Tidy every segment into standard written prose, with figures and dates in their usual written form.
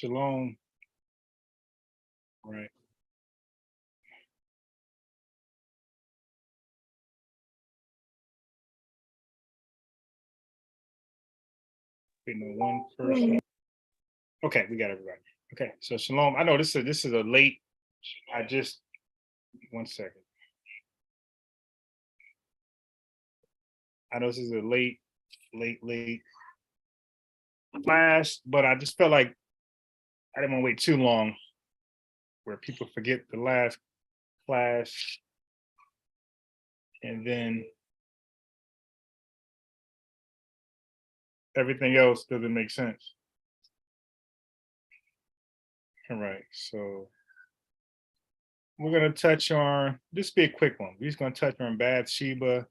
Shalom. Right. We know one person. Okay, we got everybody. Okay, so shalom. I know this is a late. I just 1 second. I know this is a late class, but I just felt like I didn't want to wait too long, where people forget the last class, and then everything else doesn't make sense. All right, so we're gonna touch on this. Be a quick one. We're just gonna touch on Bathsheba.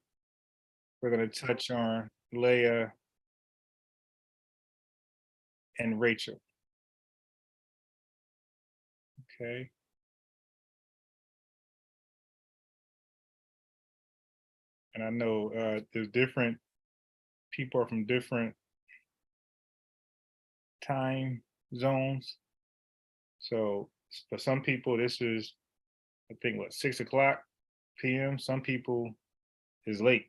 We're gonna touch on Leah and Rachel. Okay. And I know there's different people are from different time zones. So for some people, this is, I think, what, 6 o'clock p.m. Some people is late,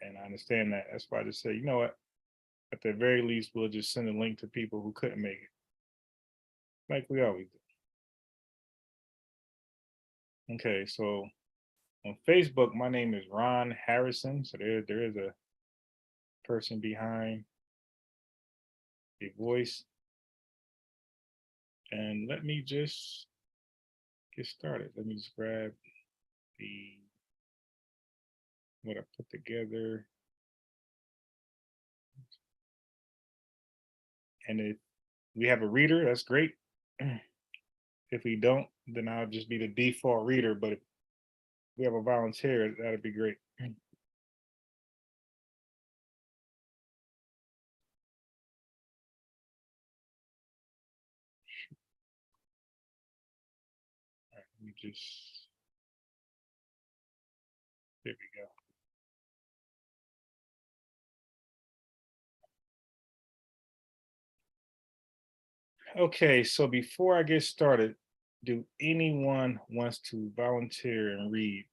and I understand that. That's why I just say, you know what? At the very least, we'll just send a link to people who couldn't make it, like we always do. Okay, so on Facebook, my name is Ron Harrison. So there is a person behind the voice. And let me just get started. Let me just grab the what I put together. And if we have a reader, that's great. If we don't, then I'll just be the default reader. But if we have a volunteer, that'd be great. All right, let me just, there we go. Okay, so before I get started, do anyone wants to volunteer and read?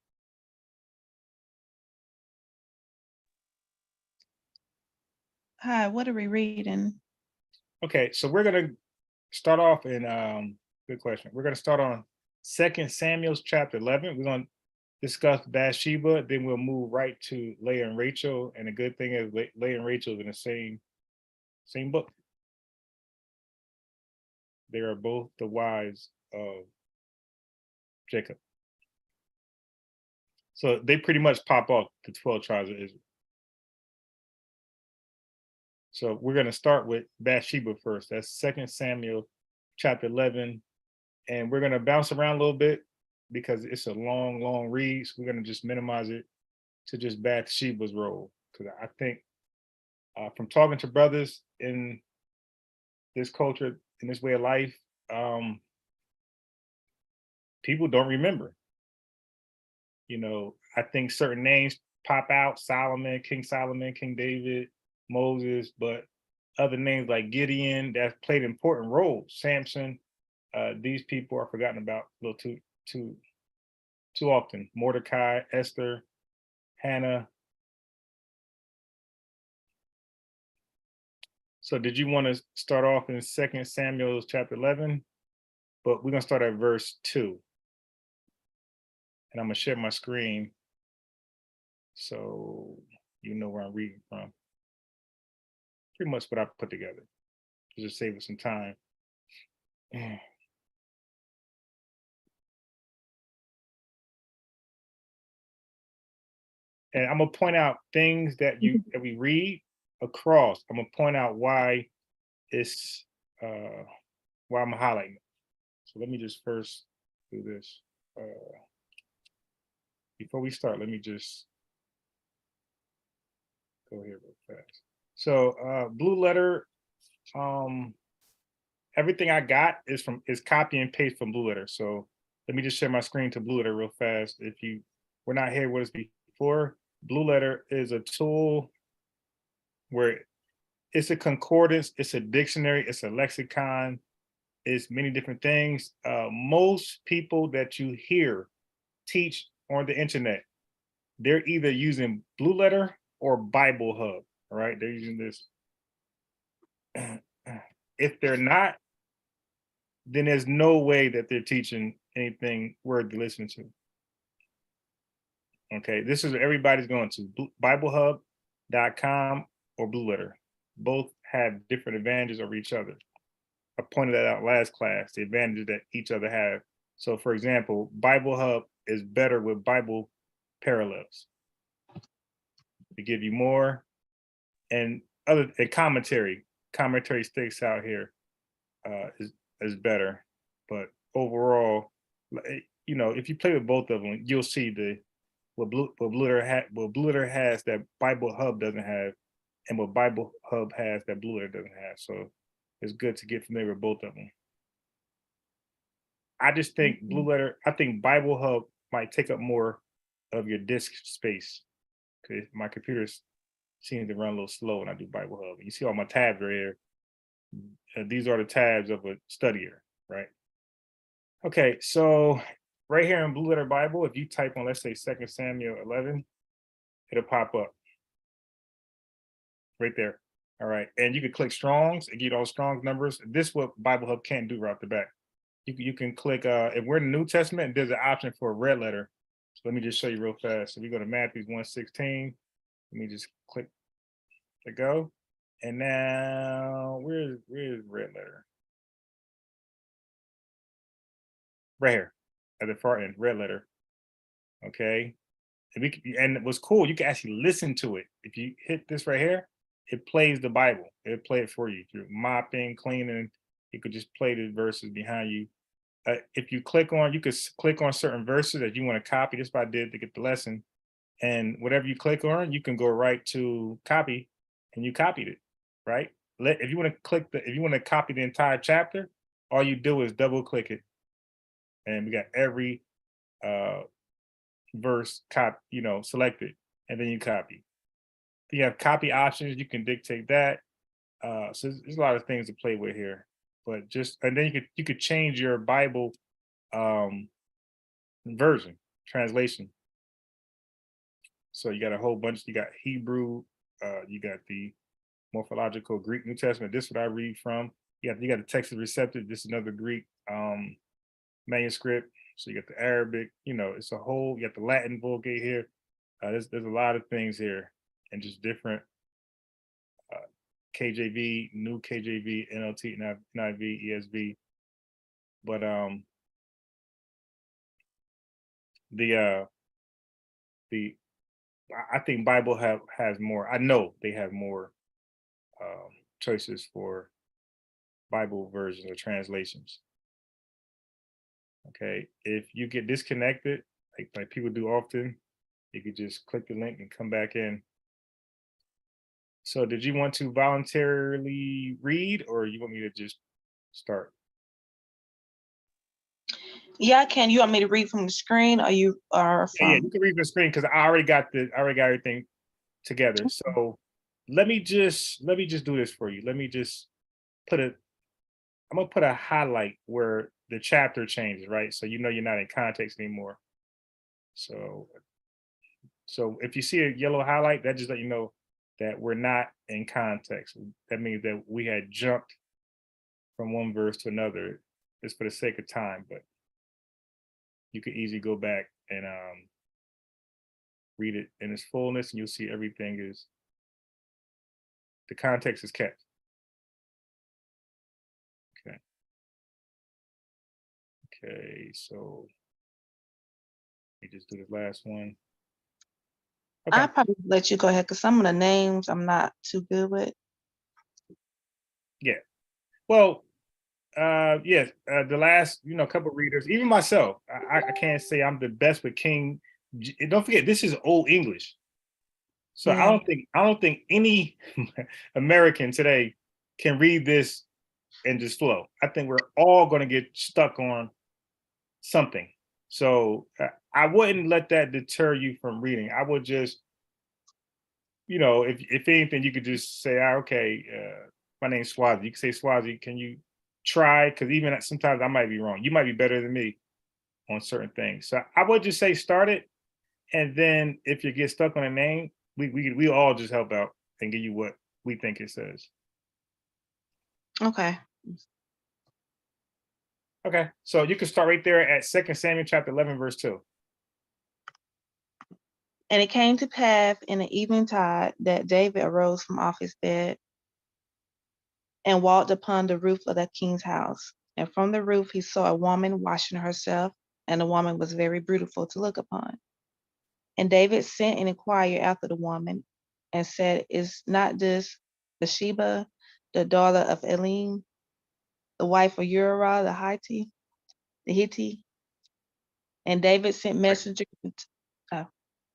Hi, what are we reading? Okay, so we're gonna start off in good question. We're gonna start on 2 Samuel chapter 11. We're gonna discuss Bathsheba, then we'll move right to Leah and Rachel. And the good thing is Leah and Rachel is in the same book. They are both the wives of Jacob. So they pretty much pop off the 12 tribes of Israel. So we're going to start with Bathsheba first. That's 2 Samuel chapter 11. And we're going to bounce around a little bit because it's a long read. So we're going to just minimize it to just Bathsheba's role. Because I think from talking to brothers in this culture, in this way of life, people don't remember. You know, I think certain names pop out: Solomon, King David, Moses, but other names like Gideon that played important roles, Samson, these people are forgotten about a little too often. Mordecai, Esther, Hannah. So did you want to start off in 2 Samuel chapter 11? But we're going to start at verse 2. And I'm going to share my screen so you know where I'm reading from. Pretty much what I put together to just save us some time. And I'm gonna point out things that we read across. I'm gonna point out why it's why I'm highlighting it. So let me just first do this. Before we start, let me just go here real fast. So Blue Letter, everything I got is copy and paste from Blue Letter. So let me just share my screen to Blue Letter real fast. If you were not here with us before, Blue Letter is a tool where it's a concordance, it's a dictionary, it's a lexicon, is many different things. Most people that you hear teach on the internet, they're either using Blue Letter or Bible Hub. All right, they're using this. If they're not, then there's no way that they're teaching anything worth to listen to. Okay, this is what everybody's going to BibleHub.com or Blue Letter. Both have different advantages over each other. I pointed that out last class, the advantages that each other have. So, for example, Bible Hub is better with Bible parallels. They give you more, and commentary sticks out here is better. But overall, if you play with both of them, you'll see what Blue Letter has that Bible Hub doesn't have, and what Bible Hub has that Blue Letter doesn't have. So it's good to get familiar with both of them. I just think I think Bible Hub might take up more of your disk space, because my computer's seems to run a little slow when I do Bible Hub. You see all my tabs right here. These are the tabs of a studier, right? Okay, so right here in Blue Letter Bible, if you type on, let's say 2 Samuel 11, it'll pop up right there. All right, and you can click Strong's and get all Strong's numbers. This is what Bible Hub can't do right off the back. You can click, if we're in the New Testament, there's an option for a red letter. So let me just show you real fast. So we go to Matthew 1:16. Let me just click to go. And now where's red letter? Right here at the far end, red letter. Okay. And what's cool, you can actually listen to it. If you hit this right here, it plays the Bible. It'll play it for you. If you're mopping, cleaning, you could just play the verses behind you. If you click on, you could click on certain verses that you want to copy. This is what I did to get the lesson. And whatever you click on, you can go right to copy, and you copied it, right? If you want to copy the entire chapter, all you do is double click it, and we got every verse selected, and then you copy. If you have copy options, you can dictate that. So there's a lot of things to play with here, but and then you could change your Bible version, translation. So you got a whole bunch. You got Hebrew, you got the morphological Greek New Testament. This is what I read from. You got the Texas Receptive. This is another Greek manuscript. So you got the Arabic. It's a whole. You got the Latin Vulgate here. There's a lot of things here, and just different KJV, New KJV, NLT, NIV, ESV. But I think Bible has more. I know they have more choices for Bible versions or translations. Okay, if you get disconnected, like people do often, you could just click the link and come back in. So, did you want to voluntarily read, or you want me to just start? Yeah, I can. You want me to read from the screen, or you are from? Yeah, you can read from the screen because I already got everything together. So let me just do this for you. Let me just I'm gonna put a highlight where the chapter changes, right? So you're not in context anymore. So if you see a yellow highlight, that just let you know that we're not in context. That means that we had jumped from one verse to another just for the sake of time, but you could easily go back and read it in its fullness, and you'll see everything is, the context is kept. Okay, so let me just do this last one. Okay. I'll probably let you go ahead because some of the names I'm not too good with. Yeah. Well, yes, the last, couple of readers, even myself, I can't say I'm the best with King. Don't forget, this is Old English. So yeah. I don't think any American today can read this and just flow. I think we're all going to get stuck on something. So I wouldn't let that deter you from reading. I would just, if anything, you could just say, okay, my name's Swazi. You can say, Swazi, can you try, because even sometimes I might be wrong. You might be better than me on certain things. So I would just say start it, and then if you get stuck on a name, we all just help out and give you what we think it says. Okay. Okay, so you can start right there at 2 Samuel chapter 11, verse 2. And it came to pass in the eventide that David arose from off his bed and walked upon the roof of the king's house. And from the roof he saw a woman washing herself, and the woman was very beautiful to look upon. And David sent and inquired after the woman, and said, Is not this Bathsheba, the daughter of Elim, the wife of Uriah the Hittite? And David sent Right. messengers.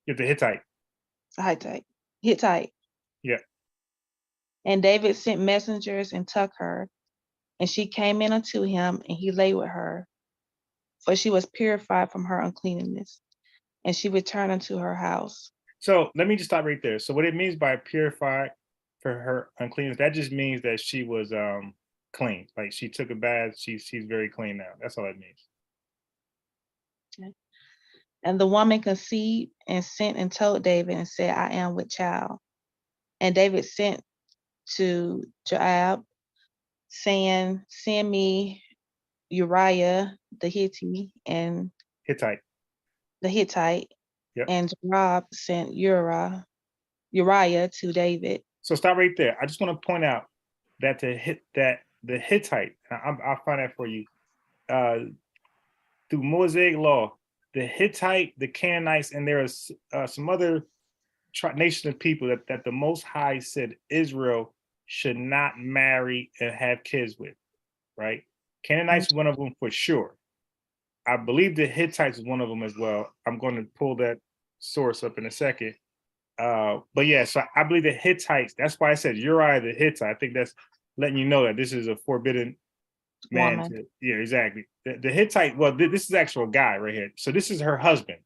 Get the Hittite. Hittite. Yeah. And David sent messengers and took her, and she came in unto him, and he lay with her, for she was purified from her uncleanness, and she returned unto her house. So let me just stop right there. So what it means by purified for her uncleanness, that just means that she was clean. Like she took a bath, she's very clean now. That's all that means. Okay. And the woman conceived and sent and told David and said, I am with child. And David sent to Joab, saying, Send me Uriah the Hittite and Hittite. the Hittite. Yep. And Joab sent Uriah to David. So stop right there. I just want to point out that the Hittite, I'll find that for you. Through Mosaic law, the Hittite, the Canaanites, and there are some other nations of people that the Most High said Israel should not marry and have kids with, right? Canaanites, one of them for sure. I believe the Hittites is one of them as well. I'm going to pull that source up in a second. But yeah, so I believe the Hittites, that's why I said Uriah the Hittite. I think that's letting you know that this is a forbidden man. Yeah, exactly. The Hittite, well, this is actual guy right here. So this is her husband.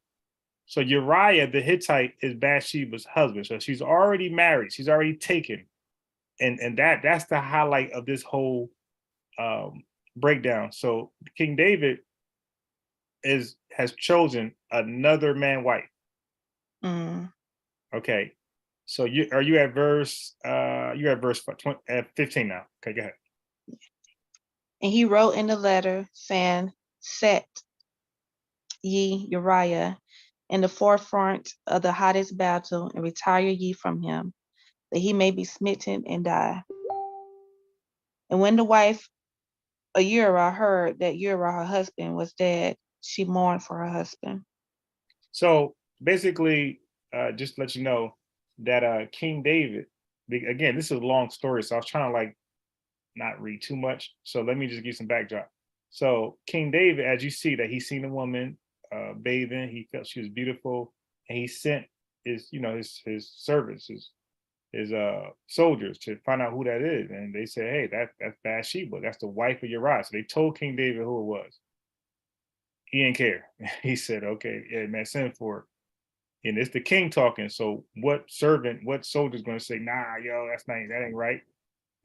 So Uriah the Hittite is Bathsheba's husband. So she's already married. She's already taken. And that's the highlight of this whole breakdown. So King David has chosen another man wife. Okay. So are you at verse you're at verse 15 now. Okay, go ahead. And he wrote in the letter, saying, Set ye Uriah in the forefront of the hottest battle, and retire ye from him, that he may be smitten and die. And when the wife of Uriah heard that Uriah, her husband, was dead, she mourned for her husband. So basically, just to let you know that King David, again, this is a long story, so I was trying to like not read too much. So let me just give some backdrop. So King David, as you see, that he's seen a woman bathing, he felt she was beautiful, and he sent his servants, his soldiers to find out who that is. And they said, hey, that's Bathsheba, that's the wife of Uriah. So they told King David who it was. He didn't care. He said, okay, yeah, man, send for it. And it's the king talking. So what soldier's gonna say, nah, yo, that ain't right.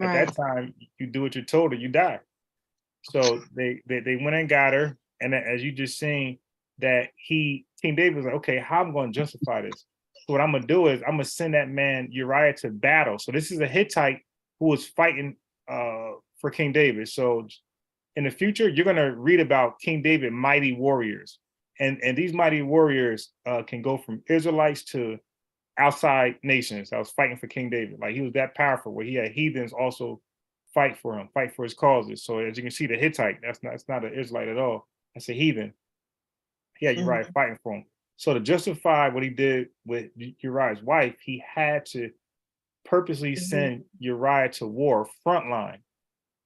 At that time, you do what you're told or you die. So they went and got her. And as you just seen, that King David was like, okay, how am I going to justify this? So what I'm going to do is I'm going to send that man Uriah to battle. So this is a Hittite who was fighting for King David. So in the future, you're going to read about King David, mighty warriors. And these mighty warriors can go from Israelites to outside nations. I was fighting for King David. Like he was that powerful where he had heathens also fight for him, fight for his causes. So as you can see, the Hittite, that's not an Israelite at all. That's a heathen. Yeah, Uriah fighting for him. So to justify what he did with Uriah's wife, he had to purposely send Uriah to war, frontline,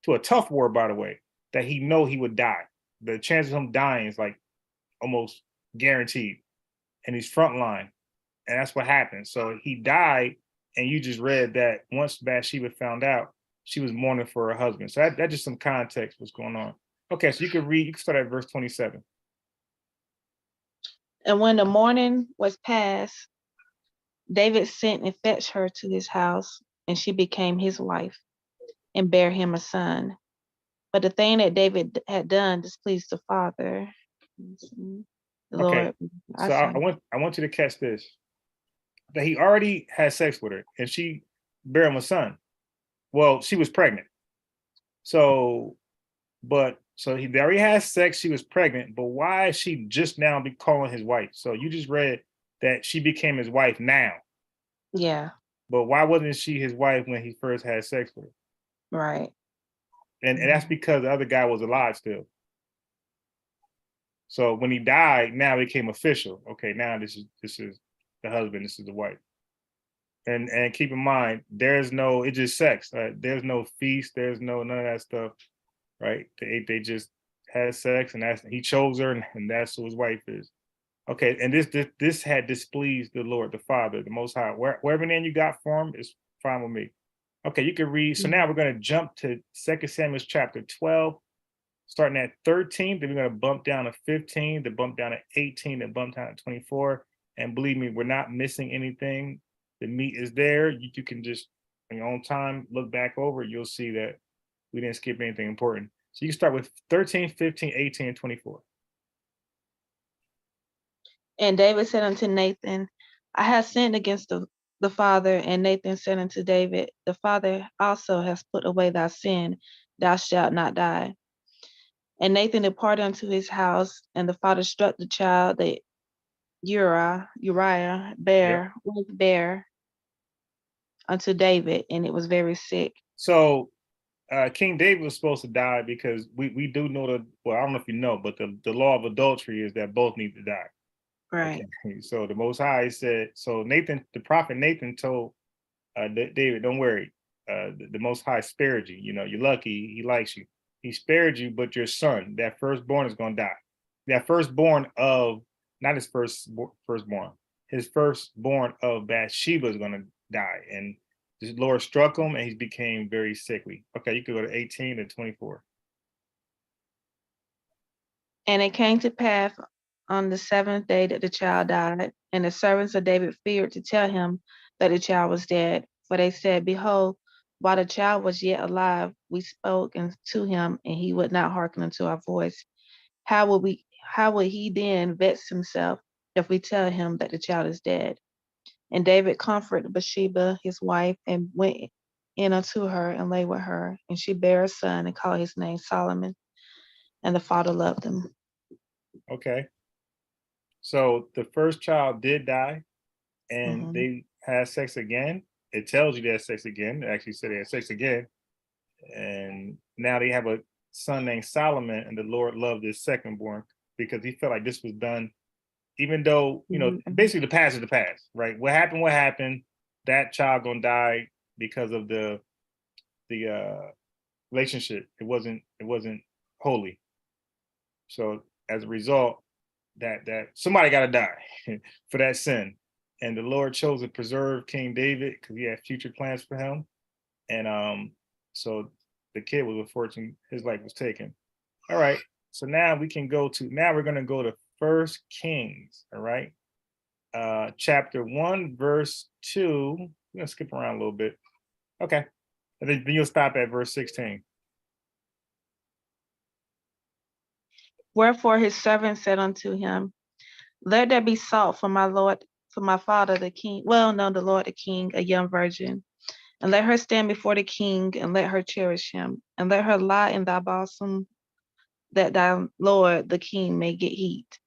to a tough war, by the way, that he know he would die. The chance of him dying is like almost guaranteed. And he's frontline. And that's what happened. So he died, and you just read that once Bathsheba found out, she was mourning for her husband. So that just some context what's going on. Okay, so you can start at verse 27. And when the morning was past, David sent and fetched her to his house, and she became his wife, and bare him a son. But the thing that David had done displeased the Father. The Okay. Lord. So I want you to catch this. That he already had sex with her and she bare him a son. Well, she was pregnant. So, he already had sex, she was pregnant, but why is she just now be calling his wife? So you just read that she became his wife now. Yeah. But why wasn't she his wife when he first had sex with her? Right. And that's because the other guy was alive still. So when he died, now it became official. Okay, now this is the husband, this is the wife. And keep in mind, there's no, it's just sex. There's no feast, there's none of that stuff, right? They just had sex, and he chose her, and that's who his wife is. Okay, and this had displeased the Lord, the Father, the Most High. Wherever name you got for him is fine with me. Okay, you can read. So now we're going to jump to 2 Samuel chapter 12, starting at 13. Then we're going to bump down to 15, then bump down to 18, then bump down to 24. And believe me, we're not missing anything. The meat is there. You can just, on your own time, look back over. You'll see that we didn't skip anything important. So you can start with 13, 15, 18, and 24. And David said unto Nathan, I have sinned against the Father. And Nathan said unto David, the Father also has put away thy sin. Thou shalt not die. And Nathan departed unto his house, and the Father struck the child that Uriah was bare unto David, and it was very sick. So King David was supposed to die because we do know I don't know if you know, but the law of adultery is that both need to die. Right. Okay. So the Most High said, so Nathan, the prophet Nathan told David, don't worry, the Most High spared you. You know, you're lucky, he likes you. He spared you, but your son, that firstborn, is going to die. That firstborn of, not his firstborn, his firstborn of Bathsheba is going to die. And the Lord struck him and he became very sickly. Okay, you could go to 18 and 24. And it came to pass on the seventh day that the child died, and the servants of David feared to tell him that the child was dead. For they said, behold, while the child was yet alive, we spoke to him, and he would not hearken unto our voice. How would he then vex himself if we tell him that the child is dead? And David comforted Bathsheba, his wife, and went in unto her and lay with her. And she bare a son and called his name Solomon. And the father loved him. Okay. So the first child did die and they had sex again. It tells you they had sex again. It actually said they had sex again. And now they have a son named Solomon, and the Lord loved his secondborn because he felt like this was done, even though, basically the past is the past, right? What happened. That child gonna die because of the relationship. It wasn't holy. So as a result, that somebody got to die for that sin. And the Lord chose to preserve King David because he had future plans for him. And so the kid was unfortunate, his life was taken. All right. So now we're going to go to First Kings. All right. Chapter 1, verse 2. We're going to skip around a little bit. Okay. And then you'll stop at verse 16. Wherefore his servant said unto him, let there be sought for my lord, for my father the king, the Lord the king, a young virgin. And let her stand before the king, and let her cherish him, and let her lie in thy bosom, that thy lord the king may get heat.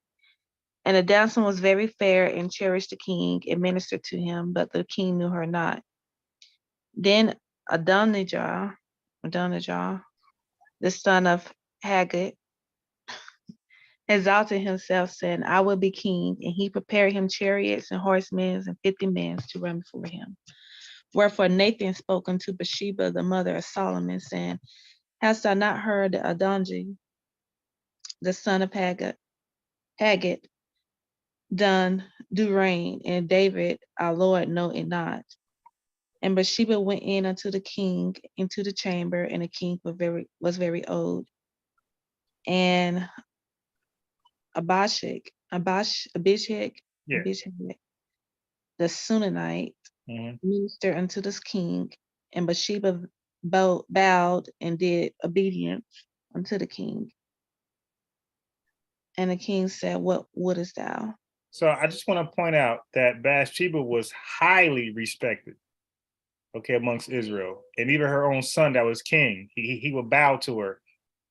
And the damsel was very fair, and cherished the king, and ministered to him, but the king knew her not. Then Adonijah, the son of Haggith, exalted himself, saying, I will be king. And he prepared him chariots and horsemen and 50 men to run before him. Wherefore Nathan spoke unto Bathsheba, the mother of Solomon, saying, hast thou not heard that Adonijah, the son of Haggith, do reign, and David our Lord know it not? And Bathsheba went in unto the king into the chamber, and the king was very old. And Abishag, the Sunamite, ministered unto this king, and Bathsheba bowed and did obedience. unto the king. And the king said, what wouldest thou? So I just want to point out that Bathsheba was highly respected, okay, amongst Israel, and even her own son that was king, he would bow to her,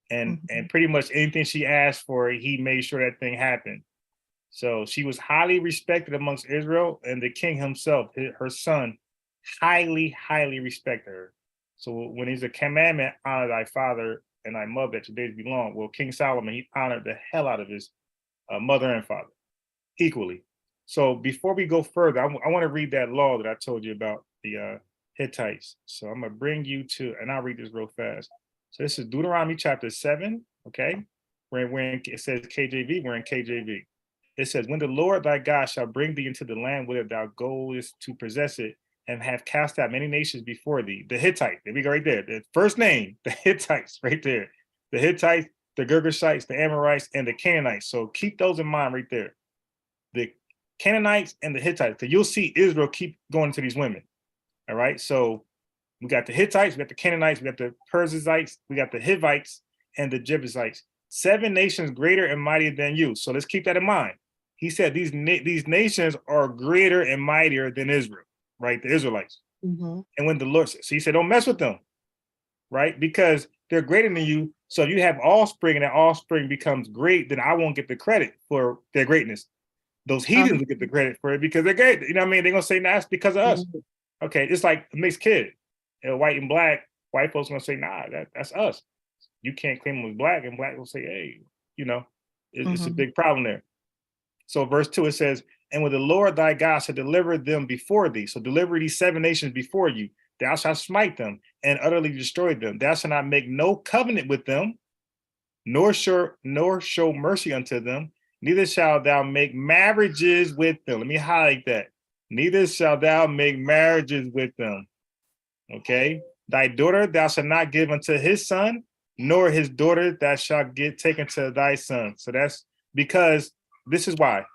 and pretty much anything she asked for, he made sure that thing happened. So she was highly respected amongst Israel, and the king himself, her son, highly respected her. So when he's a commandment, honor thy father and thy mother that your days be long. Well, King Solomon, he honored the hell out of his mother and father equally. So before we go further, I want to read that law that I told you about, the Hittites. So I'm going to bring you to, and I'll read this real fast. So this is Deuteronomy chapter 7, okay? We're in, it says KJV, we're in KJV. It says, when the Lord thy God shall bring thee into the land whither thou goest to possess it, and have cast out many nations before thee. The Hittites, there we go right there. The first name, the Hittites, right there. The Hittites, the Girgashites, the Amorites, and the Canaanites. So keep those in mind right there. The Canaanites and the Hittites, because you'll see Israel keep going to these women. All right. So we got the Hittites, we got the Canaanites, we got the Perizzites, we got the Hivites, and the Jebusites. 7 nations greater and mightier than you. So let's keep that in mind. He said these nations are greater and mightier than Israel, right? The Israelites. And when the Lord said, so he said, don't mess with them, right? Because they're greater than you. So if you have offspring and that offspring becomes great, then I won't get the credit for their greatness. Those heathens will get the credit for it because they're great. You know what I mean? They're going to say, nah, it's because of us. Okay, it's like a mixed kid. White and black, white folks are going to say, nah, that's us. You can't claim them as black, and black will say, hey, you know, it's a big problem there. So verse 2, it says, and when the Lord thy God shall deliver them before thee, so deliver these 7 nations before you, thou shalt smite them and utterly destroy them. Thou shalt not make no covenant with them, nor show mercy unto them, neither shalt thou make marriages with them. Let me highlight that. Neither shalt thou make marriages with them. Okay. Thy daughter thou shalt not give unto his son, nor his daughter thou shalt get taken to thy son. So that's because this is why.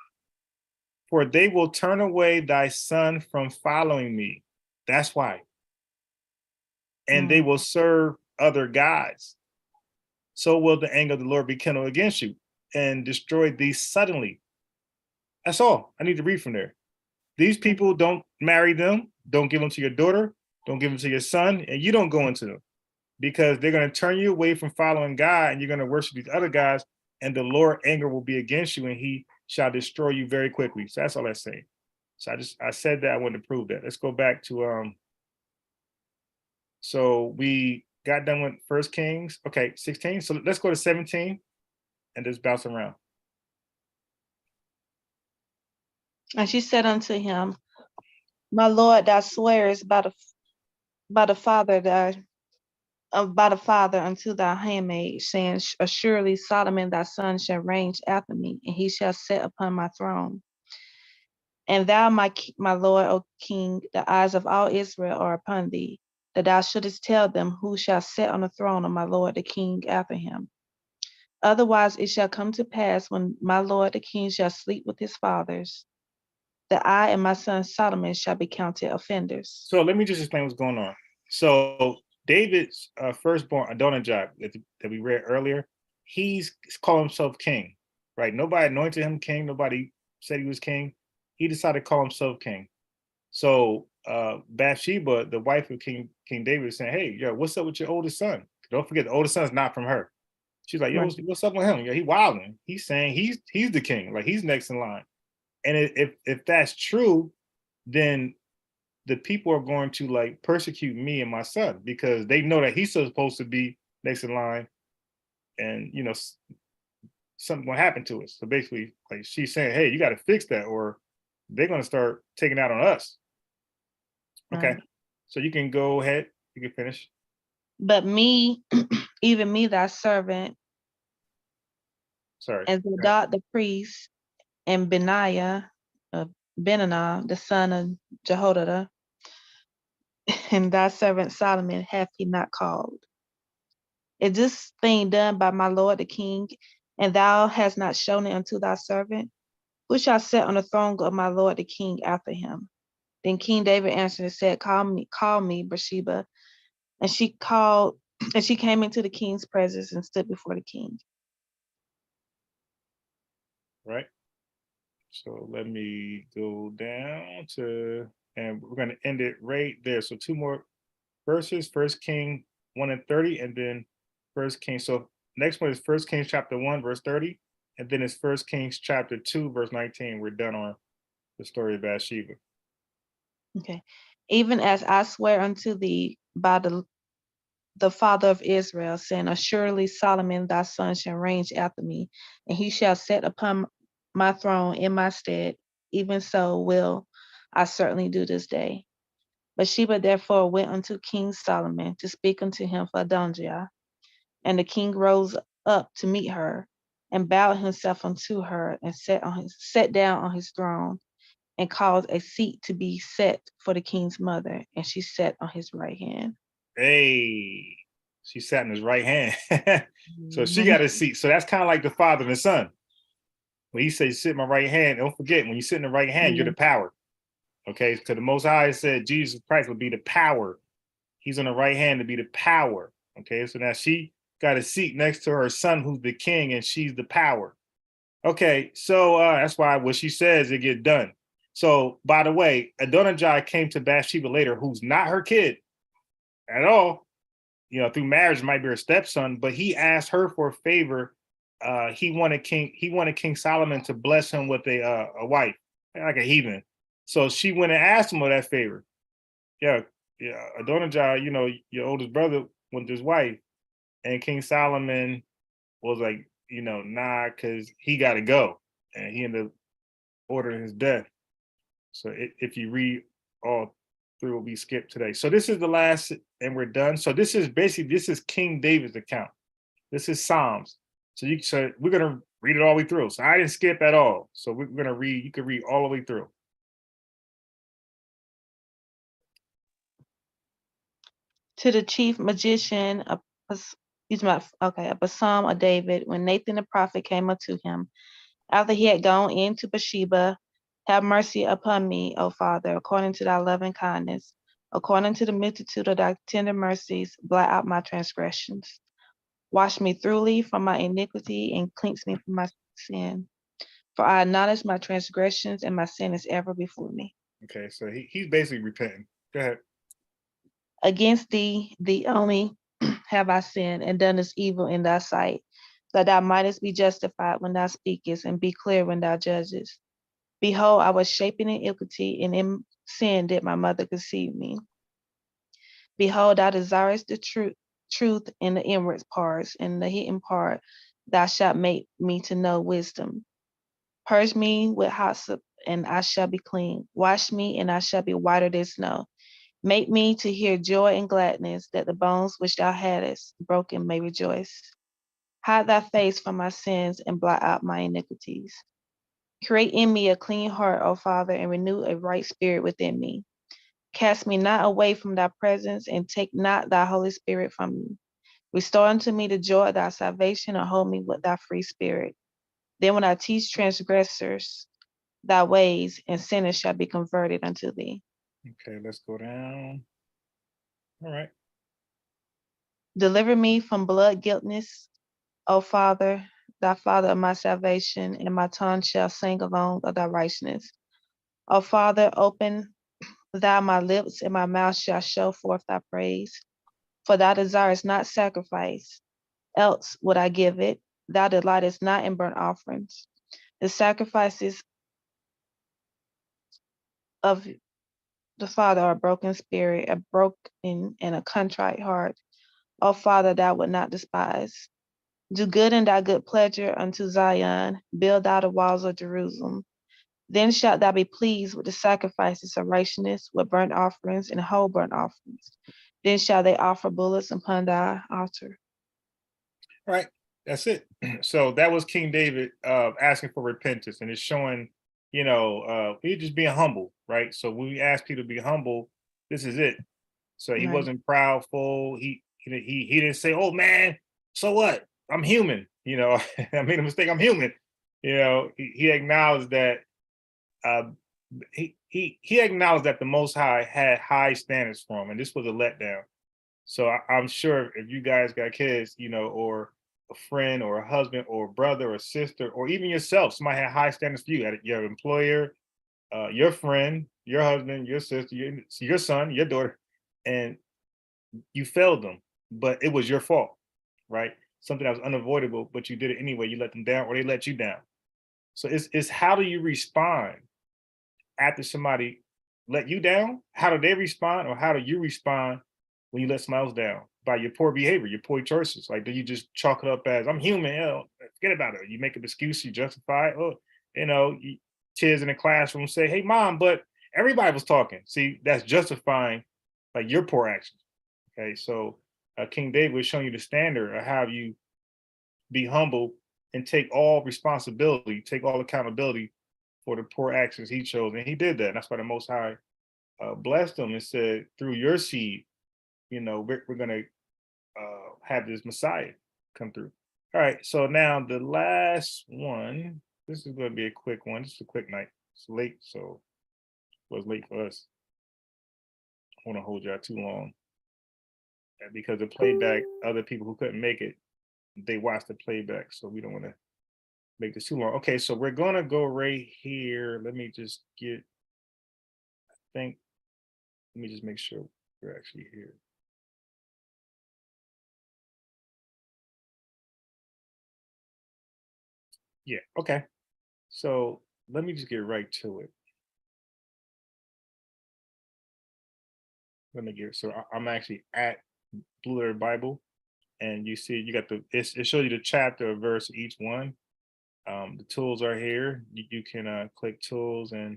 For they will turn away thy son from following me. That's why. And they will serve other gods. So will the anger of the Lord be kindled against you and destroy thee suddenly. That's all I need to read from there. These people, don't marry them, don't give them to your daughter, don't give them to your son, and you don't go into them, because they're going to turn you away from following God, and you're going to worship these other guys, and the Lord anger will be against you, and he shall destroy you very quickly. So that's all that's saying. So I said that, I wanted to prove that. Let's go back to so we got done with 1 Kings, okay, 16. So let's go to 17 and just bounce around. And she said unto him, my Lord, thou swearest by the Father unto thy handmaid, saying, assuredly Solomon thy son shall reign after me, and he shall sit upon my throne. And thou, my Lord, O King, the eyes of all Israel are upon thee, that thou shouldest tell them who shall sit on the throne of my Lord the King after him. Otherwise it shall come to pass, when my Lord the King shall sleep with his fathers, that I and my son Solomon shall be counted offenders. So let me just explain what's going on. So David's firstborn, Adonijah, that we read earlier, he's called himself king, right? Nobody anointed him king. Nobody said he was king. He decided to call himself king. So Bathsheba, the wife of King David, is saying, hey, yo, what's up with your oldest son? Don't forget, the oldest son's not from her. She's like, yo, what's up with him? Yo, he wilding. He's saying he's the king, like he's next in line. And if that's true, then the people are going to like persecute me and my son, because they know that he's supposed to be next in line, and you know, something will happen to us. So basically, like she's saying, hey, you got to fix that, or they're going to start taking out on us. Okay. So you can go ahead. You can finish. But me, even me, thy servant, Sorry. and Zadok the priest, and Benaiah, the son of Jehoiada, and thy servant Solomon hath he not called. Is this thing done by my lord the king, and thou hast not shown it unto thy servant? Who shall sit on the throne of my lord the king after him? Then King David answered and said, call me Bathsheba. And she called And she came into the king's presence and stood before the king. Right. So let me go down to, and we're going to end it right there. So two more verses, First King 1 and 30, and then First King. So next one is First Kings chapter 1, verse 30, and then it's First Kings chapter 2, verse 19. We're done on the story of Bathsheba. Okay. Even as I swear unto thee by the Father of Israel, saying, assuredly Solomon thy son shall reign after me, and he shall sit upon my throne in my stead. Even so will I certainly do this day. Bathsheba therefore went unto King Solomon to speak unto him for Adonijah. And the king rose up to meet her, and bowed himself unto her, and sat down on his throne, and caused a seat to be set for the king's mother, and she sat on his right hand. Hey, she sat in his right hand. So she got a seat. So that's kind of like the father and the son. When he says, sit in my right hand, don't forget, when you sit in the right hand, you're the power. Okay, because the Most High said Jesus Christ would be the power. He's on the right hand to be the power. Okay, so now she got a seat next to her son, who's the king, and she's the power. Okay, so that's why what she says, it get done. So, by the way, Adonijah came to Bathsheba later, who's not her kid at all. You know, through marriage, might be her stepson, but he asked her for a favor. He wanted King Solomon to bless him with a wife, like a heathen. So she went and asked him for that favor. Yeah, Adonijah, you know, your oldest brother went his wife, and King Solomon was like, you know, nah, because he got to go, and he ended up ordering his death. So if you read all through what we skipped today, so this is the last, and we're done. So this is King David's account. This is Psalms. So we're gonna read it all the way through. So I didn't skip at all. So we're gonna read. You can read all the way through. To the chief magician, a psalm of David, when Nathan the prophet came unto him, after he had gone in to Bathsheba, have mercy upon me, O Father, according to thy loving kindness, according to the multitude of thy tender mercies, blot out my transgressions. Wash me thoroughly from my iniquity and cleanse me from my sin. For I acknowledge my transgressions, and my sin is ever before me. Okay, so he's basically repenting. Go ahead. Against thee only have I sinned, and done this evil in thy sight, that thou mightest be justified when thou speakest, and be clear when thou judgest. Behold, I was shapen in iniquity, and in sin did my mother conceive me. Behold, thou desirest the truth in the inward parts, and the hidden part thou shalt make me to know wisdom. Purge me with hyssop, and I shall be clean. Wash me, and I shall be whiter than snow. Make me to hear joy and gladness, that the bones which thou hadst broken may rejoice. Hide thy face from my sins, and blot out my iniquities. Create in me a clean heart, O Father, and renew a right spirit within me. Cast me not away from thy presence, and take not thy Holy Spirit from me. Restore unto me the joy of thy salvation, and hold me with thy free spirit. Then when I teach transgressors thy ways, and sinners shall be converted unto thee. Okay, let's go down. All right. Deliver me from blood guiltness, O Father, thy Father of my salvation, and my tongue shall sing along of thy righteousness. O Father, open thou my lips, and my mouth shall show forth thy praise. For thou desirest not sacrifice, else would I give it. Thou delightest not in burnt offerings. The sacrifices of the Father are a broken spirit, a broken and a contrite heart. O Father, thou wilt not despise. Do good in thy good pleasure unto Zion. Build thou the walls of Jerusalem. Then shalt thou be pleased with the sacrifices of righteousness, with burnt offerings and whole burnt offerings. Then shall they offer bullocks upon thy altar. All right. That's it. So that was King David asking for repentance, and it's showing, you know, he's just being humble, right? So when we ask people to be humble, this is it. So he Right. wasn't proudful. He didn't say, "Oh man, so what? I'm human." You know, I made a mistake. I'm human. You know, he acknowledged that he acknowledged that the Most High had high standards for him, and this was a letdown. So I'm sure if you guys got kids, or a friend or a husband or a brother or sister, or even yourself, somebody had high standards for you at your employer, your friend, your husband, your sister, your son, your daughter, and you failed them, but it was your fault, right? Something that was unavoidable, but you did it anyway. You let them down, or they let you down. So it's how do you respond after somebody let you down? How do they respond, or how do you respond when you let somebody else down by your poor behavior, your poor choices? Like, do you just chalk it up as I'm human? Forget about it. You make an excuse, you justify it. Oh, kids in the classroom say, "Hey, mom," but everybody was talking. See, that's justifying like your poor actions. Okay, so King David was showing you the standard of how you be humble and take all responsibility, take all accountability for the poor actions he chose, and he did that. And that's why the Most High blessed him and said, "Through your seed, we're gonna have this Messiah come through." All right, so now the last one. This is going to be a quick one. Just a quick night. It's late, so it was late for us. I want to hold y'all too long because the playback, other people who couldn't make it, they watched the playback, so we don't want to make this too long. Okay, so we're gonna go right here. Let me just think. Let me just make sure we're actually here. Yeah. Okay. So let me just get right to it. Let me get so I'm actually at Blue Letter Bible, and you see you got it shows you the chapter or verse each one. The tools are here. You can click tools, and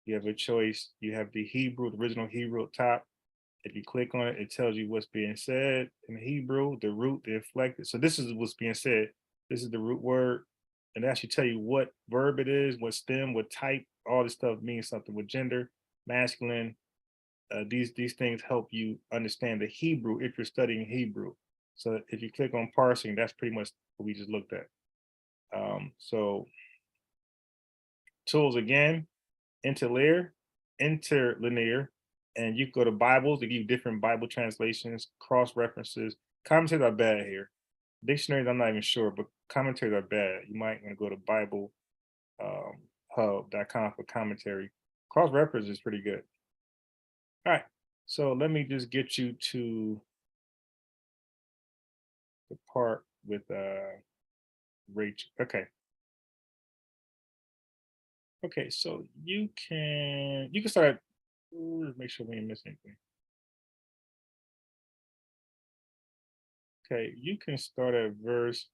you have a choice. You have the Hebrew, the original Hebrew up top. If you click on it, it tells you what's being said in Hebrew, the root, the inflected. So this is what's being said. This is the root word, and that should tell you what verb it is, what stem, what type. All this stuff means something with gender, masculine. These things help you understand the Hebrew if you're studying Hebrew. So if you click on parsing, that's pretty much what we just looked at. So tools again, interlinear, interlinear, and you go to Bibles. They give you different Bible translations, cross references. Commentaries are bad here. Dictionaries, I'm not even sure, but commentaries are bad. You might want to go to Bible hub.com for commentary. Cross reference is pretty good. All right. So let me just get you to the part with Rachel. Okay. Okay, so you can start at make sure we didn't miss anything. Okay, you can start at verse.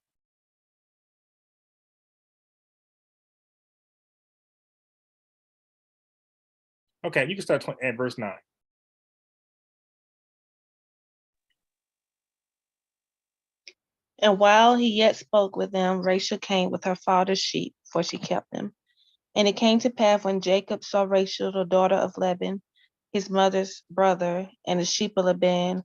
Okay, you can start at verse 9. And while he yet spoke with them, Rachel came with her father's sheep, for she kept them. And it came to pass when Jacob saw Rachel, the daughter of Laban, his mother's brother, and the sheep of Laban,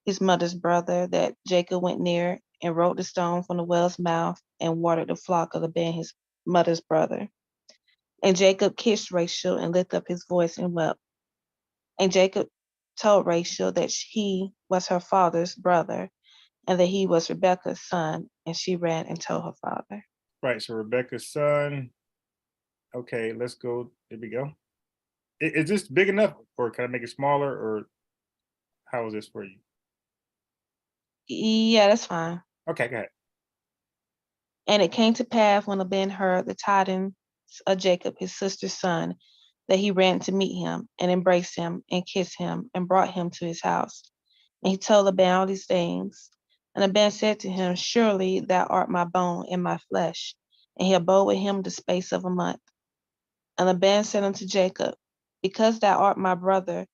his mother's brother, that Jacob went near and rolled the stone from the well's mouth and watered the flock of Laban, his mother's brother. And Jacob kissed Rachel and lifted up his voice and wept. And Jacob told Rachel that he was her father's brother and that he was Rebekah's son. And she ran and told her father. Right, so Rebecca's son. Okay, let's go. There we go. Is this big enough, or can I make it smaller, or how is this for you? Yeah, that's fine. Okay, go ahead. And it came to pass when Laban heard the tidings of Jacob, his sister's son, that he ran to meet him and embraced him and kissed him and brought him to his house. And he told Laban all these things. And Laban said to him, surely thou art my bone and my flesh. And he abode with him the space of a month. And Laban said unto Jacob, because thou art my brother,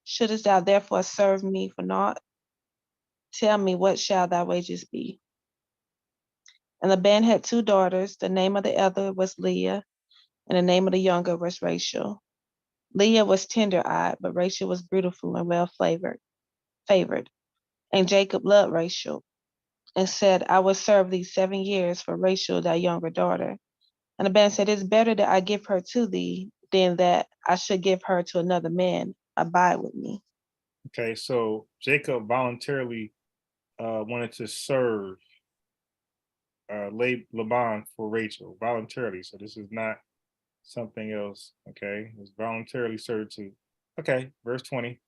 shouldest thou therefore serve me for naught? Tell me, what shall thy wages be? And Laban had two daughters. The name of the elder was Leah, and the name of the younger was Rachel. Leah was tender-eyed, but Rachel was beautiful and well favored. And Jacob loved Rachel, and said, I will serve thee 7 years for Rachel, thy younger daughter. And Laban said, it is better that I give her to thee than that I should give her to another man. Abide with me. Okay, so Jacob voluntarily wanted to serve Laban for Rachel voluntarily. So this is not something else. Okay, it was voluntarily served to. Okay, verse 20.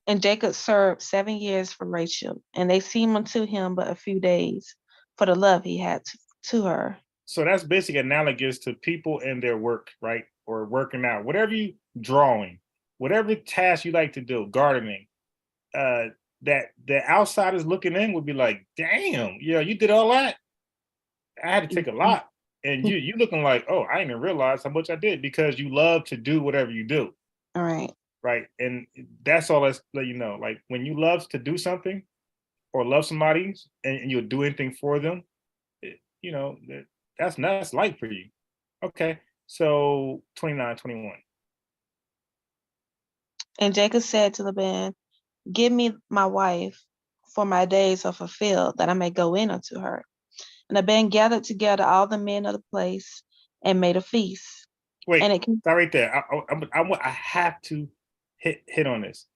And Jacob served 7 years for Rachel, and they seemed unto him but a few days, for the love he had to her. So that's basically analogous to people and their work, right? Or working out, whatever you drawing, whatever task you like to do, gardening. Uh, that the outsiders looking in would be like, "Damn, yeah, you did all that. I had to take a lot." And you looking like, "Oh, I didn't even realize how much I did," because you love to do whatever you do, All right. right? And that's all. Let's let you know. Like when you love to do something or love somebody, and you'll do anything for them, you know that's light for you. Okay, so 29, 21. And Jacob said to Laban, give me my wife, for my days are fulfilled, that I may go in unto her. And Laban gathered together all the men of the place and made a feast. Wait, And it came, stop right there. I have to hit on this.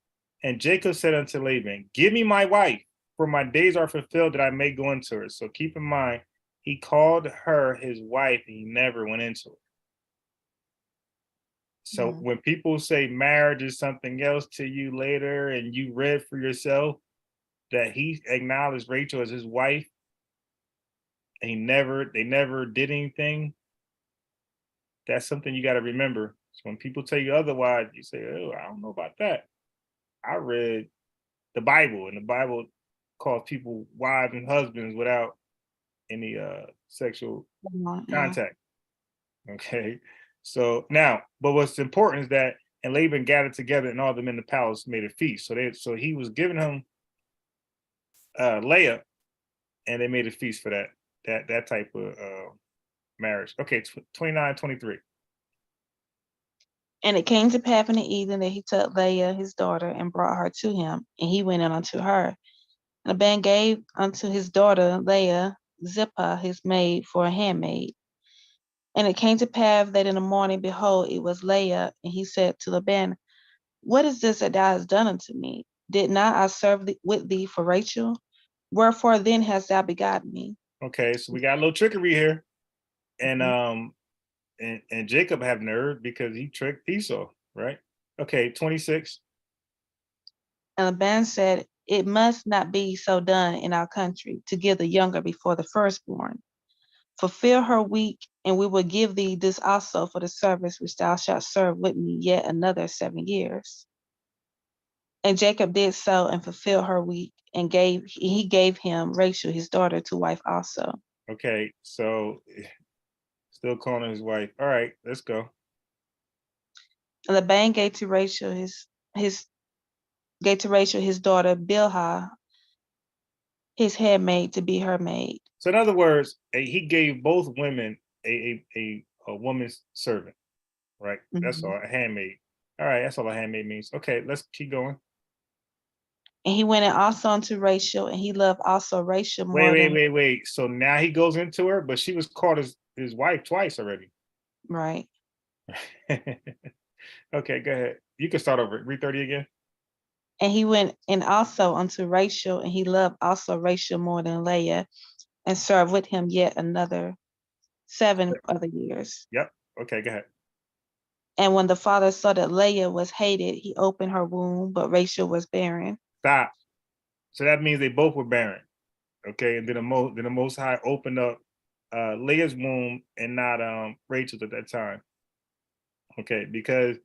And Jacob said unto Laban, "Give me my wife, for my days are fulfilled that I may go into her." So keep in mind, he called her his wife, and he never went into her. So Mhm. when people say marriage is something else to you later, and you read for yourself that he acknowledged Rachel as his wife, and they never did anything, that's something you got to remember. So when people tell you otherwise, you say, "Oh, I don't know about that." I read the Bible, and the Bible calls people wives and husbands without any sexual yeah. contact. Okay. So now, but what's important is that and Laban gathered together and all the men in the palace made a feast. So he was giving him Leah, and they made a feast for that type of marriage. Okay, 29, 23. And it came to pass in the evening that he took Leah his daughter and brought her to him, and he went in unto her. And Laban gave unto his daughter Leah Zilpah his maid for a handmaid. And it came to pass that in the morning, behold, it was Leah, and he said to Laban, what is this that thou hast done unto me? Did not I serve with thee for Rachel? Wherefore then hast thou begotten me? Okay, so we got a little trickery here. And Mhm. and Jacob have nerve because he tricked Esau, right? Okay, 26. And Laban said, it must not be so done in our country to give the younger before the firstborn. Fulfill her week, and we will give thee this also for the service which thou shalt serve with me yet another 7 years. And Jacob did so and fulfilled her week, and he gave him Rachel his daughter to wife also. Okay, so still calling his wife. All right, let's go. And Laban his gave to Rachel his daughter Bilhah, his handmaid, to be her maid. So in other words, he gave both women a woman's servant, right? That's Mhm. all, a handmaid. All right, that's all a handmaid means. Okay, let's keep going. And he went in also unto Rachel, and he loved also Rachel Wait, more wait, than wait, wait. So now he goes into her, but she was called his wife twice already. right. Okay, go ahead. You can start over. Read 30 again. And he went in also unto Rachel, and he loved also Rachel more than Leah, and served with him yet another 7 other years. Yep. Okay, go ahead. And when the father saw that Leah was hated, he opened her womb, but Rachel was barren. Stop. So that means they both were barren. Okay, and then the Most High opened up Leah's womb and not Rachel's at that time. Okay, because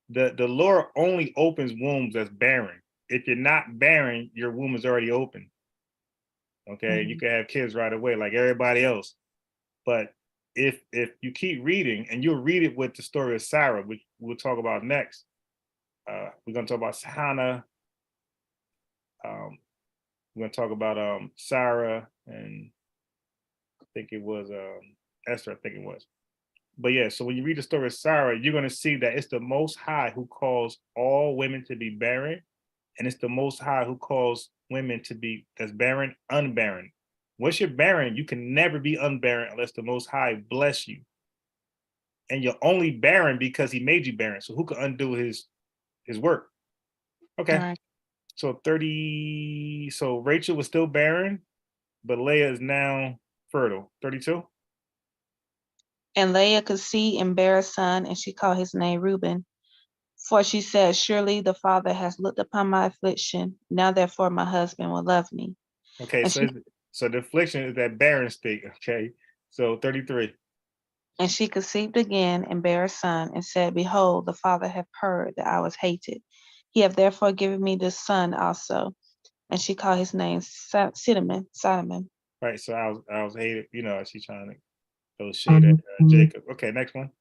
the Lord only opens wombs that's barren. If you're not barren, your womb is already open. Okay, you Mhm. can have kids right away like everybody else. But if you keep reading, and you'll read it with the story of Sarah, which we'll talk about next. We're gonna talk about Hannah. Um, we're gonna talk about Sarah, and I think it was Esther. I think it was. But yeah, so when you read the story of Sarah, you're going to see that it's the Most High who calls all women to be barren, and it's the Most High who calls women to be that's barren, unbarren. Once you're barren, you can never be unbarren unless the Most High bless you, and you're only barren because He made you barren. So who can undo His work? Okay. All right. So 30. So Rachel was still barren, but Leah is now fertile. 32. And Leah could see and bear a son, and she called his name Reuben. For she said, surely the Father has looked upon my affliction. Now therefore my husband will love me. Okay. And she So the affliction is that barren state. Okay. So 33. and she conceived again and bare a son, and said, behold, the Father hath heard that I was hated. He hath therefore given me this son also. And she called his name Solomon. Right. So I was hated. She's trying to throw shade at Jacob. Okay. Next one.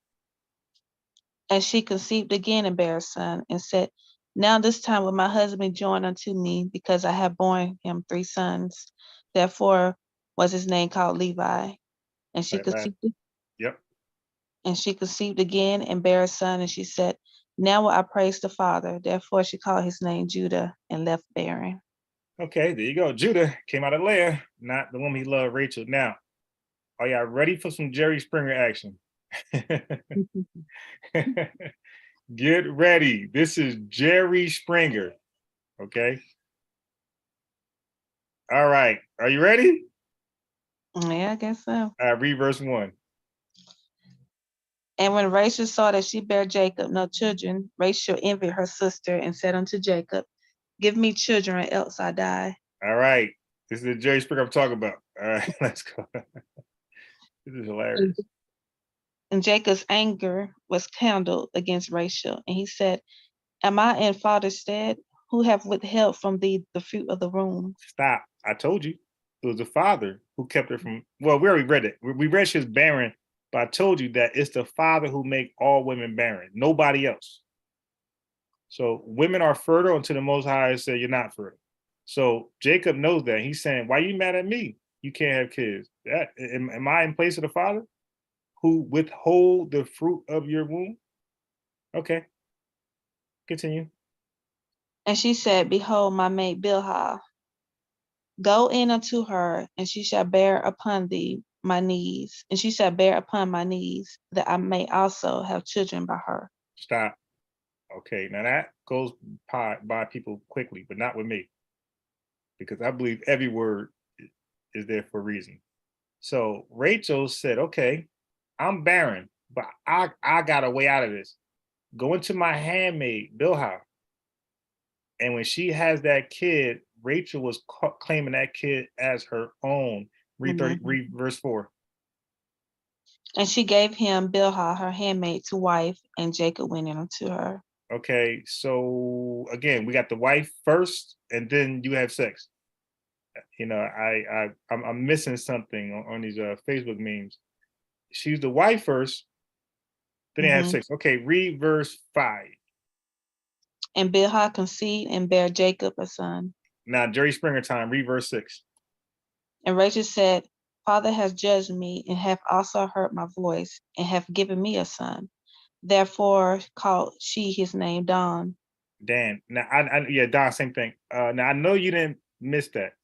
And she conceived again and bare a son, and said, now this time will my husband join unto me, because I have borne him 3 sons. Therefore was his name called Levi. And she Right. Last. conceived Yep. and she conceived again and bare a son, and she said, now will I praise the Father. Therefore she called his name Judah, and left barren. Okay. There you go. Judah came out of Leah, not the woman he loved, Rachel. Now, are y'all ready for some Jerry Springer action? Get ready. This is Jerry Springer. Okay. All right. Are you ready? Yeah, I guess so. Read verse 1. And when Rachel saw that she bare Jacob no children, Rachel envied her sister, and said unto Jacob, give me children, or else I die. All right. This is the Jerry Springer I'm talking about. All right. Let's go. This is hilarious. And Jacob's anger was kindled against Rachel, and he said, am I in father's stead? Who have withheld from thee the fruit of the womb? Stop. I told you. It was the father who kept her from. Well, we already read it. We read she's barren, but I told you that it's the father who make all women barren. Nobody else. So women are fertile until the Most High said you're not fertile. So Jacob knows that. He's saying, why are you mad at me? You can't have kids. Am I in place of the father who withhold the fruit of your womb? Okay, continue. And she said, behold, my maid Bilhah, go in unto her, and she shall bear upon thee my knees, and she shall bear upon my knees, that I may also have children by her. Stop. Okay, now that goes by people quickly, but not with me, because I believe every word is there for a reason. So Rachel said, okay, I'm barren, but I got a way out of this. Go into my handmaid, Bilhah. And when she has that kid, Rachel was claiming that kid as her own. Read verse 4. And she gave him Bilhah, her handmaid, to wife, and Jacob went in unto her. Okay, so again, we got the wife first, and then you have sex. I'm missing something on these Facebook memes. She's the wife first, then they have sex. Okay, read verse 5. And Bilhah conceived and bare Jacob a son. Now, Jerry Springer time, read verse 6. And Rachel said, Father has judged me, and hath also heard my voice, and hath given me a son. Therefore called she his name Dan. Dan. Now, yeah, Don, same thing. Now, I know you didn't miss that.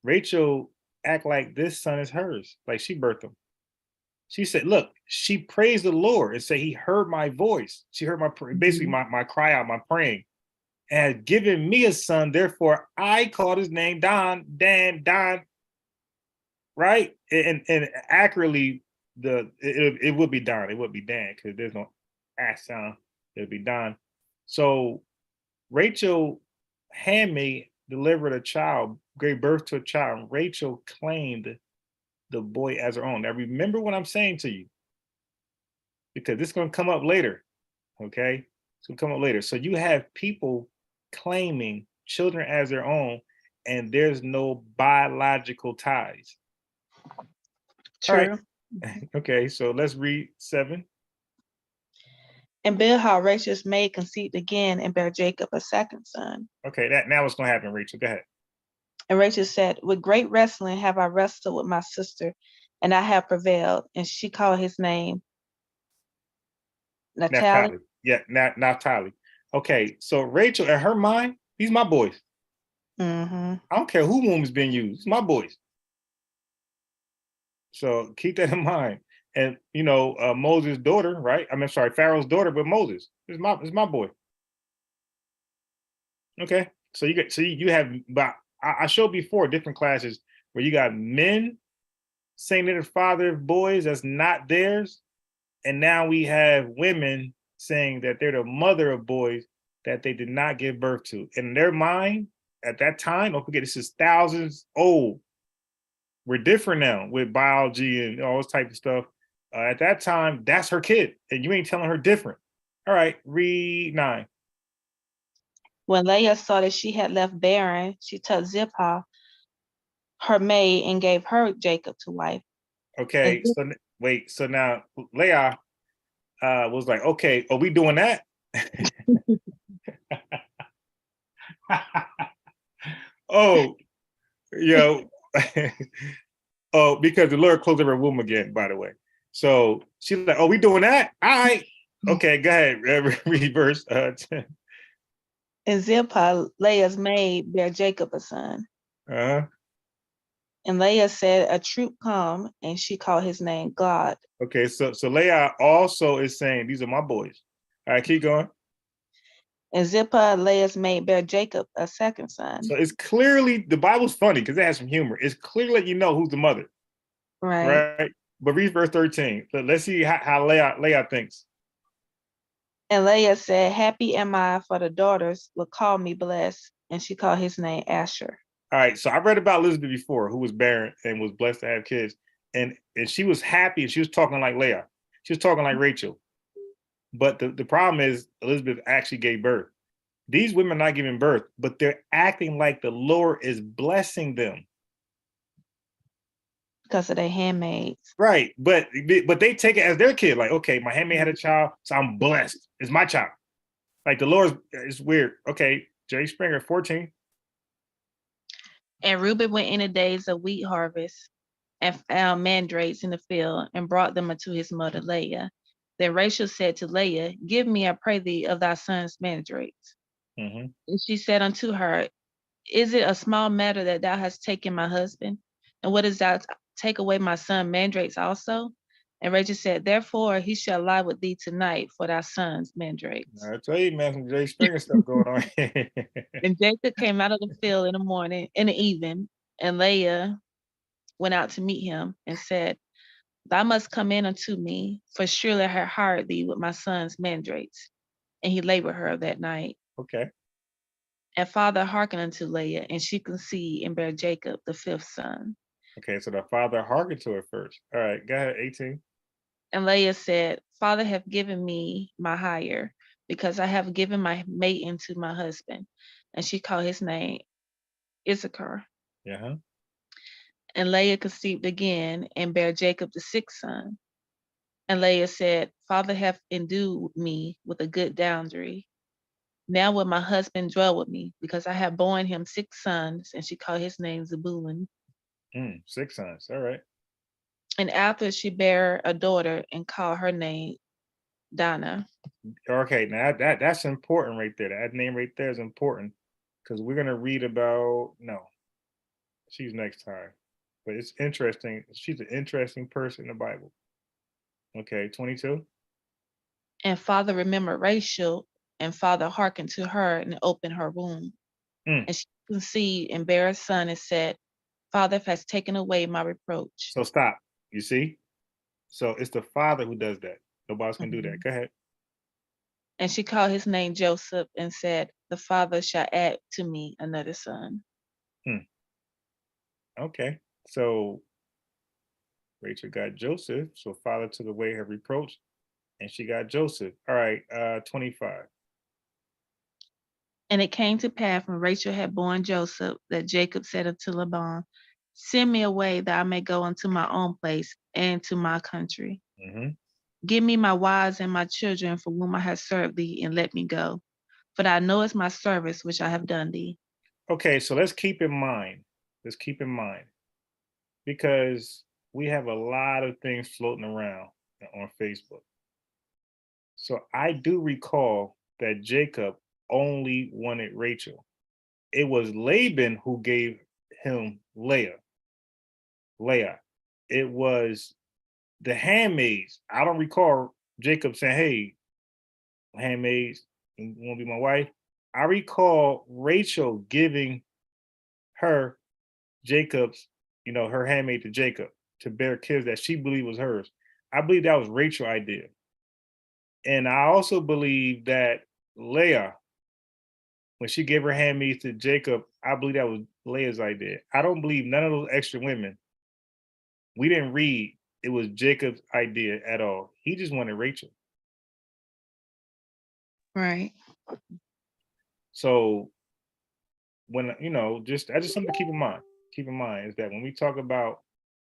Rachel act like this son is hers, like she birthed him. She said, look, she praised the Lord and said he heard my voice. She heard basically my cry out, my praying, and has given me a son. Therefore, I called his name Don, right? And accurately, it would be Don. It would be Dan because there's no ass sound. It would be Don. So Rachel handmaid delivered a child, gave birth to a child. Rachel claimed the boy as her own. Now remember what I'm saying to you, because this is going to come up later. Okay, it's going to come up later. So you have people claiming children as their own, and there's no biological ties. True. Right. Okay, so let's read 7. And Bilhah, Rachel's maid, conceived again and bare Jacob a second son. Okay, now what's going to happen, Rachel? Go ahead. And Rachel said, with great wrestling have I wrestled with my sister, and I have prevailed. And she called his name Naphtali. Yeah, Naphtali. Okay, so Rachel, in her mind, these my boys. I don't care who womb is being used. It's my boys. So keep that in mind. And Moses' daughter, right? Pharaoh's daughter, but Moses is my boy. Okay. So you have about I showed before different classes where you got men saying they're the father of boys that's not theirs, and now we have women saying that they're the mother of boys that they did not give birth to. In their mind, at that time, don't forget this is thousands old. We're different now with biology and all this type of stuff. At that time, that's her kid, and you ain't telling her different. All right, read 9. When Leah saw that she had left barren, she took Zilpah, her maid, and gave her Jacob to wife. And Okay, so wait, so now Leah was like, okay, are we doing that? Oh, yo, oh, because the Lord closed her womb again, by the way. So she's like, oh, we doing that? All right. Okay, go ahead. Read verse 10. And Zilpah, Leah's maid, bare Jacob a son. Uh-huh. And Leah said, a troop come, and she called his name God. Okay, so Leah also is saying, these are my boys. All right, keep going. And Zilpah, Leah's maid, bare Jacob a second son. So it's clearly, the Bible's funny because it has some humor. It's clearly letting you know who's the mother, right? But read verse 13. Let's see how Leah thinks. And Leah said, happy am I, for the daughters will call me blessed. And she called his name Asher. All right, so I read about Elizabeth before, who was barren and was blessed to have kids. And she was happy and she was talking like Leah. She was talking like Rachel. But the problem is Elizabeth actually gave birth. These women are not giving birth, but they're acting like the Lord is blessing them. Because of their handmaids. Right. But they take it as their kid. Like, okay, my handmaid had a child, so I'm blessed. It's my child. Like the Lord's, it's weird. Okay, Jerry Springer, 14. And Reuben went in the days of wheat harvest and found mandrakes in the field and brought them unto his mother Leah. Then Rachel said to Leah, give me, I pray thee, of thy son's mandrakes. Mm-hmm. And she said unto her, is it a small matter that thou hast taken my husband? And what is thou take away my son mandrakes also? And Rachel said, therefore he shall lie with thee tonight for thy son's mandrakes. I tell you, man, some Jerry Springer stuff going on. And Jacob came out of the field in the evening, and Leah went out to meet him and said, thou must come in unto me, for surely I have hired thee with my son's mandrakes. And he labored her that night. Okay. And father hearkened unto Leah, and she conceived and bare Jacob the fifth son. Okay, so the father hearkened to it first. All right, go ahead, 18. And Leah said, father hath given me my hire, because I have given my mate into my husband. And she called his name Issachar. Yeah. And Leah conceived again and bare Jacob the sixth son. And Leah said, father hath endued me with a good dowry. Now will my husband dwell with me, because I have borne him 6 sons. And she called his name Zebulun. 6 sons. All right. And after she bare a daughter and called her name Dinah. Okay, now that's important right there. That name right there is important because we're gonna read about she's next time. But it's interesting. She's an interesting person in the Bible. Okay, 22. And father remembered Rachel, and father hearkened to her and opened her womb. And she conceived and bare a son and said, father has taken away my reproach. So stop. You see? So it's the father who does that. Nobody else can do that. Go ahead. And she called his name Joseph and said, the father shall add to me another son. Okay. So Rachel got Joseph. So father took away her reproach and she got Joseph. All right, 25. And it came to pass when Rachel had borne Joseph that Jacob said unto Laban, send me away that I may go unto my own place and to my country. Give me my wives and my children for whom I have served thee, and let me go. For thou knowest my service which I have done thee. Okay, so let's keep in mind. Because we have a lot of things floating around on Facebook. So I do recall that Jacob only wanted Rachel. It was Laban who gave him Leah. It was the handmaids. I don't recall Jacob saying, hey, handmaids, you want to be my wife? I recall Rachel giving her Jacob's, her handmaid to Jacob to bear kids that she believed was hers. I believe that was Rachel's idea. And I also believe that Leah, when she gave her handmaid to Jacob, I believe that was Leah's idea. I don't believe none of those extra women. We didn't read it was Jacob's idea at all. He just wanted Rachel. Right. So when that's just something to keep in mind. Keep in mind is that when we talk about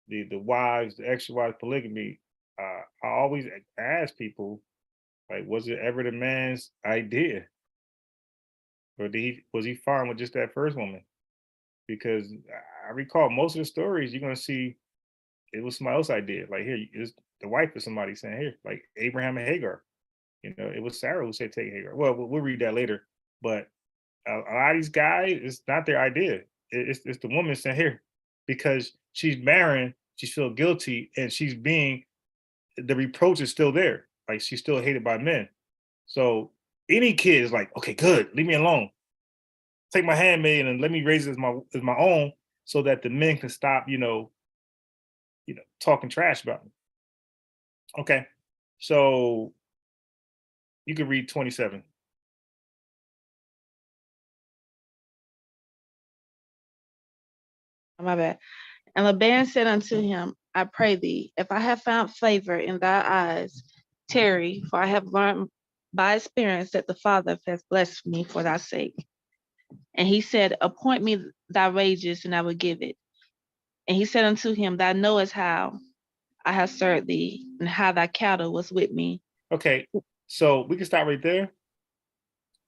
the wives, the extra wives polygamy, I always ask people, like, was it ever the man's idea? Or was he fine with just that first woman? Because I recall most of the stories you're gonna see it was somebody else's idea. Like here is the wife of somebody saying here, like Abraham and Hagar. It was Sarah who said take Hagar. Well, we'll read that later. But a lot of these guys, it's not their idea. It's the woman saying here because she's marrying, she's feel guilty, and the reproach is still there. Like she's still hated by men. So any kid is like, okay, good, leave me alone. Take my handmaid and let me raise it as my own, so that the men can stop, talking trash about me. Okay, so you can read 27. My bad. And Laban said unto him, I pray thee, if I have found favor in thy eyes, tarry, for I have learned by experience that the Father has blessed me for thy sake. And he said, appoint me thy wages, and I will give it. And he said unto him, thou knowest how I have served thee, and how thy cattle was with me. Okay, so we can stop right there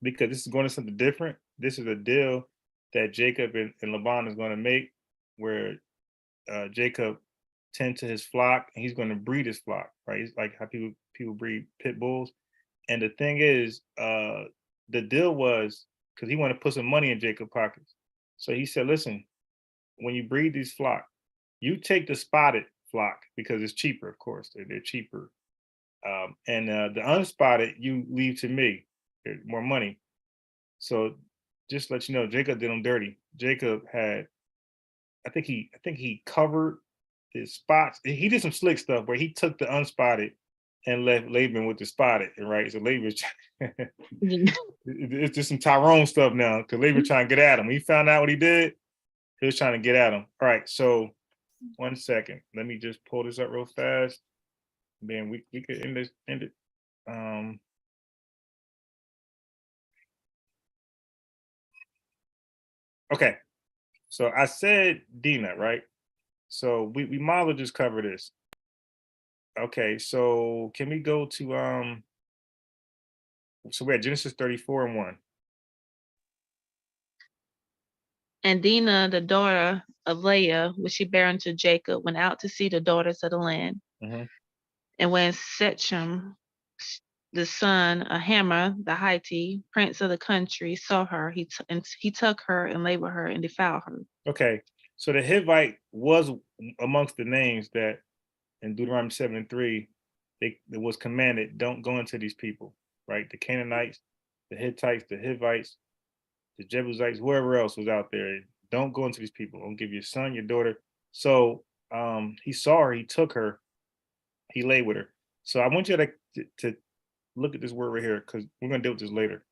because this is going to something different. This is a deal that Jacob and Laban is going to make, where Jacob tend to his flock and he's going to breed his flock, right? It's like how people breed pit bulls. And the thing is, the deal was because he wanted to put some money in Jacob's pockets. So he said, listen, when you breed these flock, you take the spotted flock because it's cheaper, of course. They're cheaper. And the unspotted, you leave to me. There's more money. So just to let you know, Jacob did him dirty. Jacob had, I think he covered his spots. He did some slick stuff where he took the unspotted and left Laban with the spotted, right? So Laban's it's just some Tyrone stuff now because Laban trying to get at him. He found out what he did. He was trying to get at him. All right, so 1 second. Let me just pull this up real fast. Then we could end it. Okay. So I said Dina, right? So we might as well just cover this. Okay, so can we go to so we're at Genesis 34 and 1. And Dinah, the daughter of Leah, which she bare unto Jacob, went out to see the daughters of the land. Mm-hmm. And when Shechem, the son of Hamor, the Hittite, prince of the country, saw her, he took her and lay with her and defiled her. Okay, so the Hivite was amongst the names that in Deuteronomy 7 and 3, it was commanded, don't go into these people, right? The Canaanites, the Hittites, the Hivites, the Jebusites, whoever else was out there, don't go into these people. Don't give your son, your daughter. So he saw her, he took her, he lay with her. So I want you to look at this word right here because we're going to deal with this later.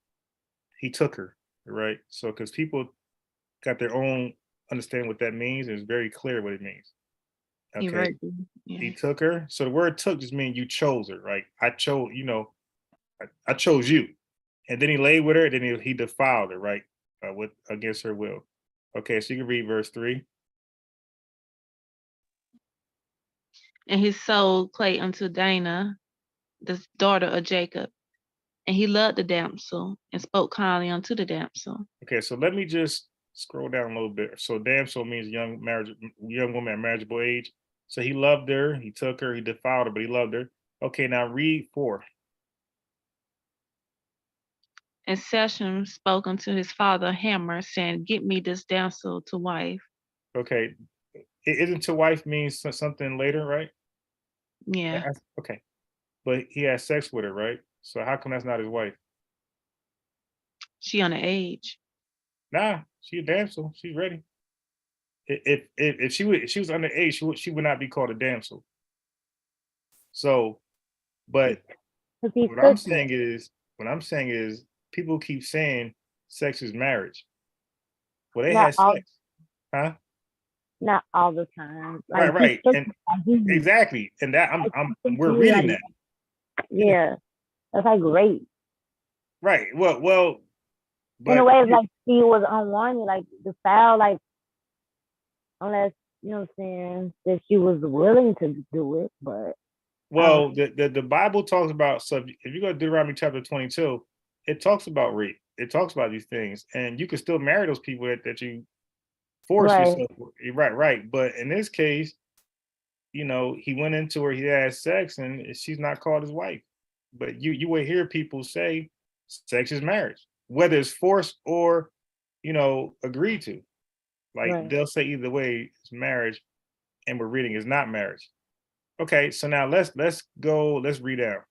He took her, right? So because people got their own understanding what that means, and it's very clear what it means. Okay. Right. Yeah. He took her. So the word took just means you chose her, right? I chose, I chose you. And then he lay with her, then he defiled her, right? With against her will. Okay, so you can read verse 3. And he sold clay unto Dinah, the daughter of Jacob. And he loved the damsel and spoke kindly unto the damsel. Okay, so let me just scroll down a little bit. So damsel means young woman at marriageable age. So he loved her, he took her, he defiled her, but he loved her. Okay, now read 4. And Shechem spoke unto his father Hamor, saying, get me this damsel to wife. Okay, isn't to wife means something later, right? Yeah. Okay, but he had sex with her, right? So how come that's not his wife? She underage. Nah, she a damsel. She's ready. If she was underage, she would not be called a damsel. So, but Because he what I'm took saying it. is, what I'm saying is, people keep saying sex is marriage. Well, they Not had all, sex, huh? not all the time. Right, Like he right, took and it. Like he, exactly, and that like he took we're me. reading Like that. Yeah, yeah, that's like rape. right. Well, In a but way, it's like she was unwanted. Like the foul. Like unless you know what I'm saying that she was willing to do it, but I don't. well, the Bible talks about, so if you go to Deuteronomy chapter 22, it talks about rape. It talks about these things, and you can still marry those people that you force Right. yourself. Right, right. But in this case, he went into her, he had sex, and she's not called his wife. But you will hear people say sex is marriage, whether it's forced or agreed to. Like Right. they'll say either way, it's marriage, and we're reading is not marriage. Okay, so now let's go. Let's read out.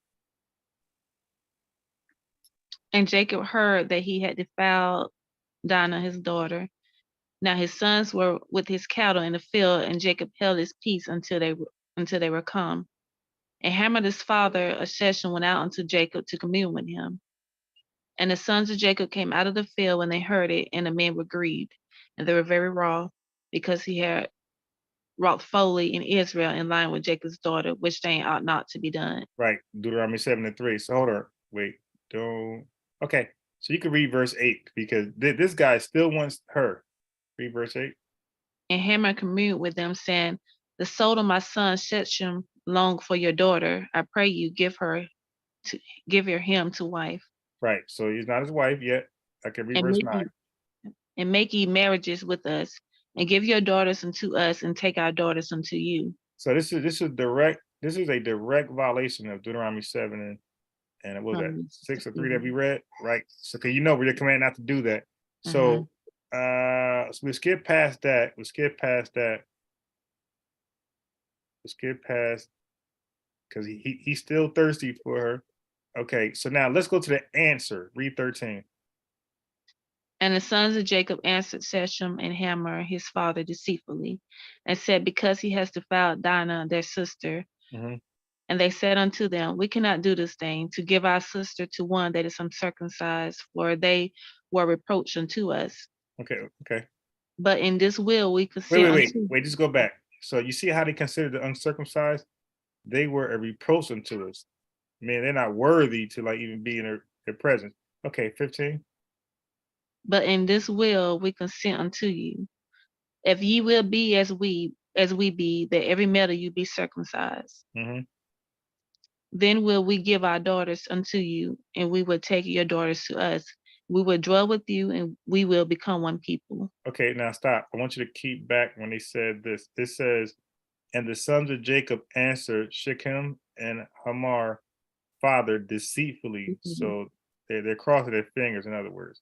And Jacob heard that he had defiled Dinah, his daughter. Now his sons were with his cattle in the field, and Jacob held his peace until they were come. And Hamor his father, a Shechem, went out unto Jacob to commune with him. And the sons of Jacob came out of the field when they heard it, and the men were grieved, and they were very wroth, because he had wrought folly in Israel in line with Jacob's daughter, which thing ought not to be done. Right, Deuteronomy 7:3. So hold on, wait, don't. Okay, so you can read verse 8 because this guy still wants her. Read verse 8. And Hamor communed with them, saying, the soul of my son Shechem long for your daughter. I pray you give her him to wife, Right, so he's not his wife yet. I can read and verse make 9. ye marriages with us, and give your daughters unto us, and take our daughters unto you. So this is direct. This is a direct violation of Deuteronomy 7 and what was that 6 or 3 that we read, right? So because we're commanded not to do that. So so we skip past that. We skip past that. We skip past because he's still thirsty for her. Okay, so now let's go to the answer. Read 13. And the sons of Jacob answered Shechem and Hamor his father deceitfully, and said, because he has defiled Dinah their sister. Mm-hmm. And they said unto them, we cannot do this thing, to give our sister to one that is uncircumcised, for they were reproach unto us. Okay. But in this will we Wait, consent wait, wait, unto. wait. Just go back. So you see how they considered the uncircumcised? They were a reproach unto us. Man, they're not worthy to like even be in their presence. Okay, 15. But in this will we consent unto you, if ye will be as we be, that every male of you be circumcised. Mm-hmm. Then will we give our daughters unto you, and we will take your daughters to us. We will dwell with you, and we will become one people. Okay, now stop. I want you to keep back when they said this. This says, and the sons of Jacob answered Shechem and Hamor father deceitfully. So they're crossing their fingers, in other words.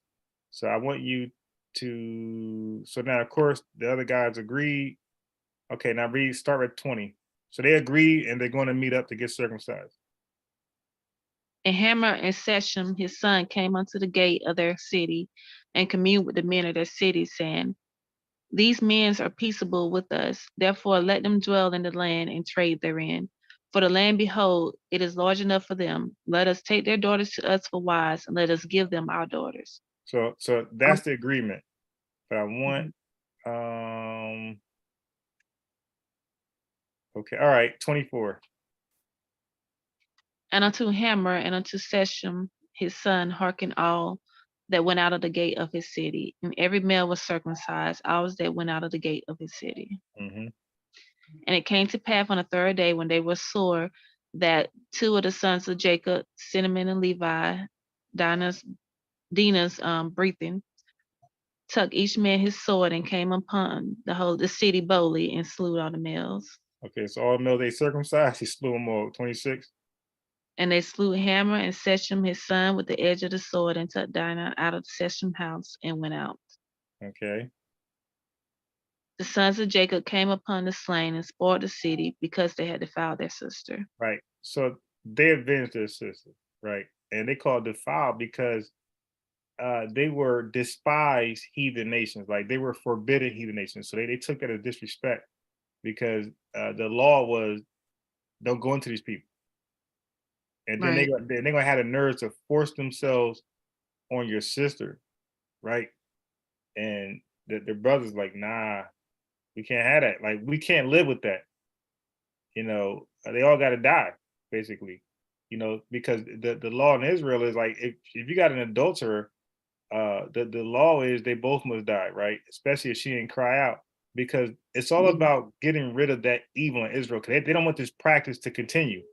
So I want you to. So now, of course, the other guys agreed. Okay, now start at 20. So they agreed and they're going to meet up to get circumcised. And Hamor and Shechem his son came unto the gate of their city, and communed with the men of their city, saying, these men are peaceable with us, therefore let them dwell in the land and trade therein. For the land, behold, it is large enough for them. Let us take their daughters to us for wives, and let us give them our daughters. So that's the agreement. But I want Mhm. okay, all right, 24. And unto Hamor and unto Shechem his son hearken all that went out of the gate of his city, and every male was circumcised, always that went out of the gate of his city. Mm-hmm. And it came to pass on the third day, when they were sore, that two of the sons of Jacob, Simeon and Levi, Dinah's breathing, took each man his sword, and came upon the city boldly, and slew all the males. Okay, so all the males they circumcised, he slew them all. 26. And they slew Hamor and Shechem his son with the edge of the sword, and took Dinah out of Shechem's house, and went out. Okay, The sons of Jacob came upon the slain, and spoiled the city, because they had defiled their sister. right. So they avenged their sister, right? And they called it defiled because they were despised heathen nations, like they were forbidden heathen nations. So they took that as disrespect because the law was don't go into these people. And then Right. they're gonna have the nerve to force themselves on your sister, right? And their brothers like, nah, we can't have that. Like we can't live with that. They all got to die, basically. Because the law in Israel is like if you got an adulterer, the law is they both must die, right? Especially if she didn't cry out, because it's all Yeah. about getting rid of that evil in Israel. Because they don't want this practice to continue.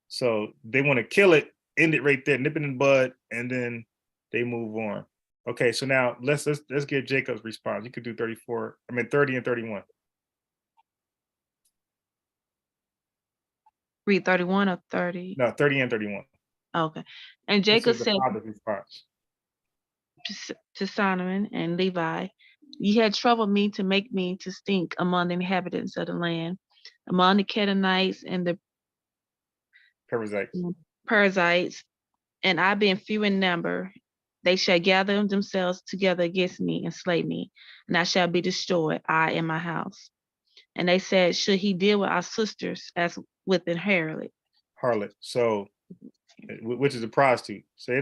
So they want to kill it, end it right there, nip it in the bud, and then they move on. Okay, so now let's get Jacob's response. You could do 30 and 31. Read 31 or 30. No, 30 and 31. Okay. And This Jacob is the said father's response. to Solomon and Levi, ye had troubled me to make me to stink among the inhabitants of the land, among the Canaanites and the Perizzites. Perizzites, and I being few in number, they shall gather themselves together against me and slay me, and I shall be destroyed, I and my house. And they said, should he deal with our sisters as with an harlot? So, which is a prostitute. So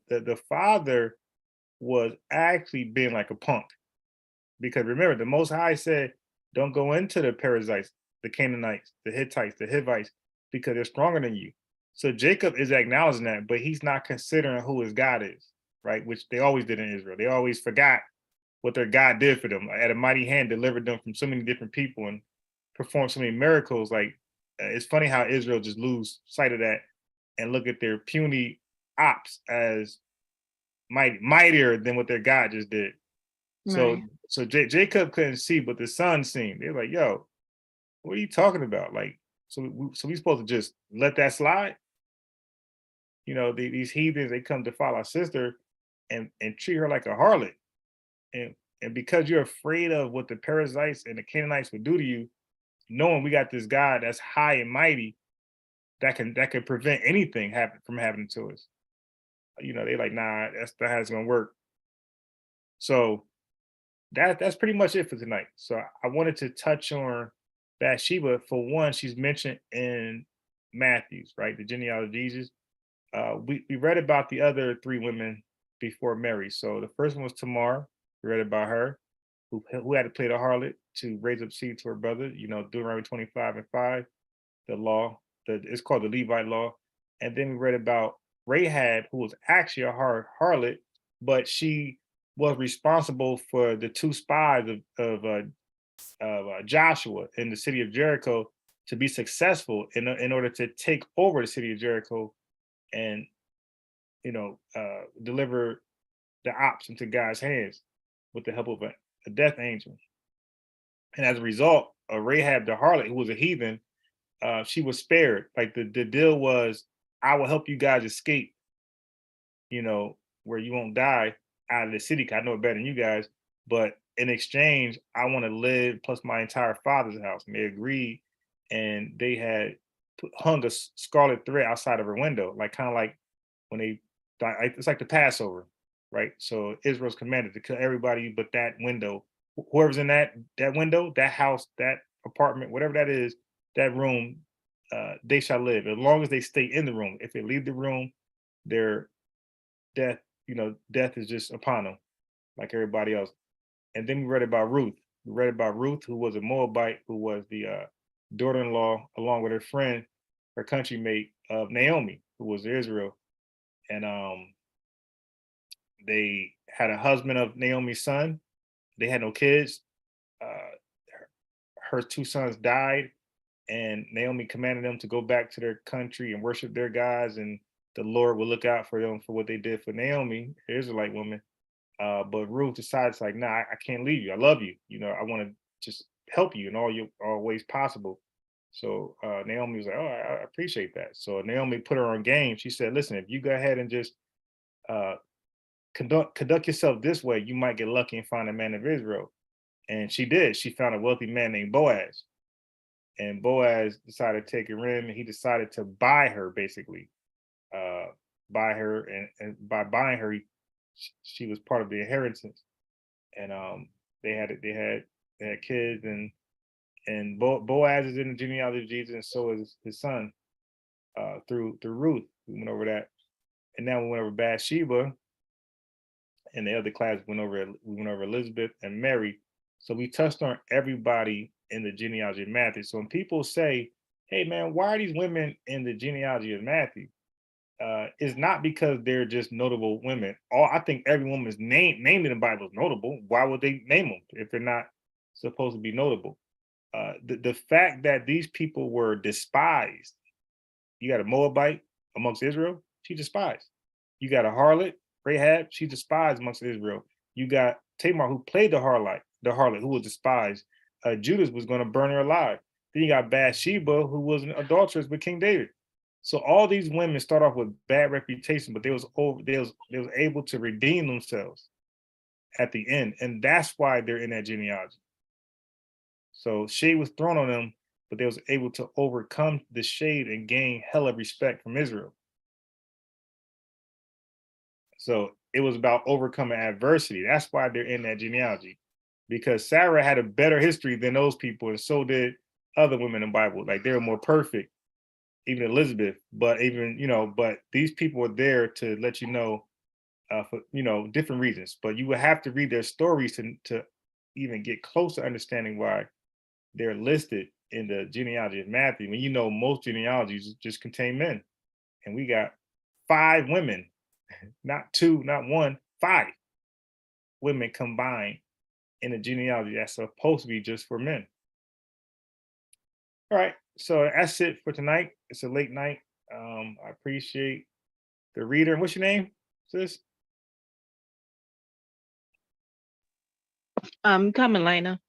the father was actually being like a punk, because remember the Most High said, "Don't go into the Perizzites, the Canaanites, the Hittites, the Hivites, because they're stronger than you." So Jacob is acknowledging that, but he's not considering who his God is, right? Which they always did in Israel. They always forgot what their God did for them. At a mighty hand, delivered them from so many different people and performed so many miracles. Like it's funny how Israel just lose sight of that and look at their puny ops as mightier than what their God just did. So Right. Jacob couldn't see, but the son seen. They're like, "Yo, what are you talking about?" Like, so we supposed to just let that slide? These heathens, they come to follow our sister and treat her like a harlot, and because you're afraid of what the Perizzites and the Canaanites would do to you, knowing we got this God that's high and mighty that can prevent anything from happening to us. They like, nah, that how it's gonna work. So that's pretty much it for tonight. So I wanted to touch on Bathsheba. For one, she's mentioned in Matthew's, right? The genealogy of Jesus. We read about the other three women before Mary. So the first one was Tamar. We read about her, who had to play the harlot to raise up seed to her brother. Deuteronomy 25:5, the law. It's called the Levite law. And then we read about Rahab, who was actually a harlot, but she was responsible for the two spies of Joshua in the city of Jericho to be successful in order to take over the city of Jericho and deliver the ops into God's hands with the help of a death angel. And as a result, Rahab the harlot, who was a heathen, she was spared. Like the deal was, I will help you guys escape, where you won't die out of the city, 'cause I know it better than you guys. But in exchange, I want to live plus my entire father's house. And they agreed, and they had hung a scarlet thread outside of her window, like kind of like when they, it's like the Passover, right? So Israel's commanded to kill everybody but that window. Whoever's in that window, that house, that apartment, whatever that is, that room, they shall live as long as they stay in the room. If they leave the room, their death is just upon them, like everybody else. And then we read about Ruth. We read about Ruth, who was a Moabite, who was the daughter-in-law, along with her friend, her country mate of Naomi, who was Israel. And they had a husband of Naomi's son. They had no kids. Her two sons died, and Naomi commanded them to go back to their country and worship their gods, and the Lord will look out for them for what they did for Naomi, the Israelite woman. But Ruth decides, like, nah, I can't leave you. I love you. I want to just help you in all ways possible. So Naomi was like, oh, I appreciate that. So Naomi put her on game. She said, listen, if you go ahead and just conduct yourself this way, you might get lucky and find a man of Israel. And she did. She found a wealthy man named Boaz. And Boaz decided to take her in, and he decided to buy her, basically. by her, and by buying her, she was part of the inheritance. And they had kids, and Boaz is in the genealogy of Jesus, and so is his son through Ruth. We went over that, and now we went over Bathsheba, and the other class we went over Elizabeth and Mary. So we touched on everybody in the genealogy of Matthew. So when people say, "Hey man, why are these women in the genealogy of Matthew?" It's not because they're just notable women. I think every woman is named in the Bible is notable. Why would they name them if they're not supposed to be notable? The fact that these people were despised. You got a Moabite amongst Israel, she despised. You got a harlot, Rahab, she despised amongst Israel. You got Tamar, who played the harlot who was despised. Judas was going to burn her alive. Then you got Bathsheba, who was an adulteress with King David. So all these women start off with bad reputation, but they was able to redeem themselves at the end, and that's why they're in that genealogy. So shade was thrown on them, but they was able to overcome the shade and gain hella respect from Israel. So it was about overcoming adversity. That's why they're in that genealogy, because Sarah had a better history than those people, and so did other women in the Bible. Like they were more perfect, even Elizabeth. But but these people were there to let you know, for different reasons. But you would have to read their stories to even get close to understanding why they're listed in the genealogy of Matthew. When most genealogies just contain men, and we got 5 women, not 2, not 1, 5 women combined in a genealogy that's supposed to be just for men. All right, so that's it for tonight. It's a late night. I appreciate the reader. And what's your name, sis? Coming, Lena.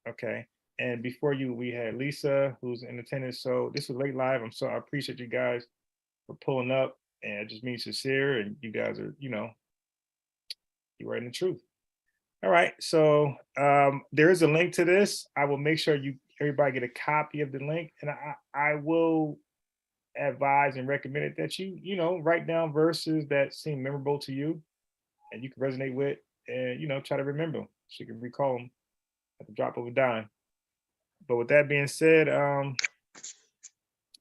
Okay. And before you, we had Lisa, who's in attendance. So this was late live. I appreciate you guys for pulling up, and it just means sincere. And you guys are, you're writing the truth. All right. So there is a link to this. I will make sure everybody get a copy of the link, and I will advise and recommend it that you write down verses that seem memorable to you, and you can resonate with, and try to remember them so you can recall them at the drop of a dime. But with that being said,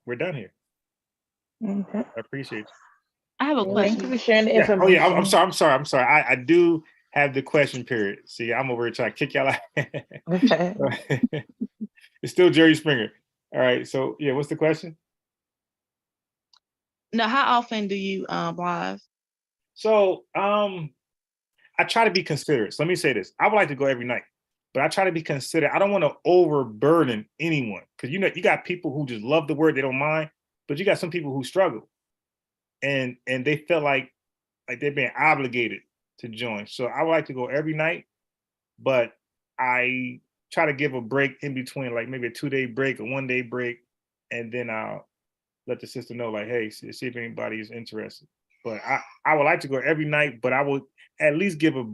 we're done here. Okay. I appreciate you. I have a question. Thank you for sharing the Yeah. information. Oh yeah. I'm sorry. I do have the question period. See, I'm over here trying to kick y'all out. Okay. It's still Jerry Springer. All right. So yeah, what's the question? Now, how often do you live? So I try to be considerate. So let me say this. I would like to go every night, but I try to be considerate. I don't want to overburden anyone, because you got people who just love the word, they don't mind, but you got some people who struggle, and they felt like they're being obligated to join. So I would like to go every night, but I try to give a break in between, like maybe a 2-day break, a 1-day break, and then I'll let the sister know, like, hey, see if anybody is interested. But I would like to go every night, but I would at least give a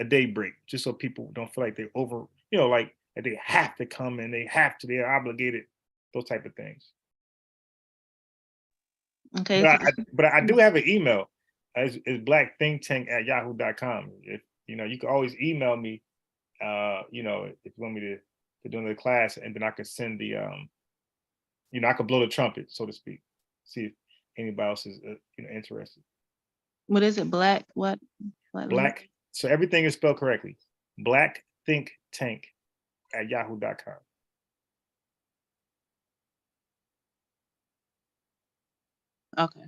day break, just so people don't feel like they're over, like that they have to come and they're obligated, those type of things. Okay. But I do have an email. It's blackthinktank@yahoo.com. If you can always email me, if you want me to do another class, and then I can send the I could blow the trumpet, so to speak, see if anybody else is interested. What is it? Black what? Black. So everything is spelled correctly. blackthinktank@yahoo.com. Okay.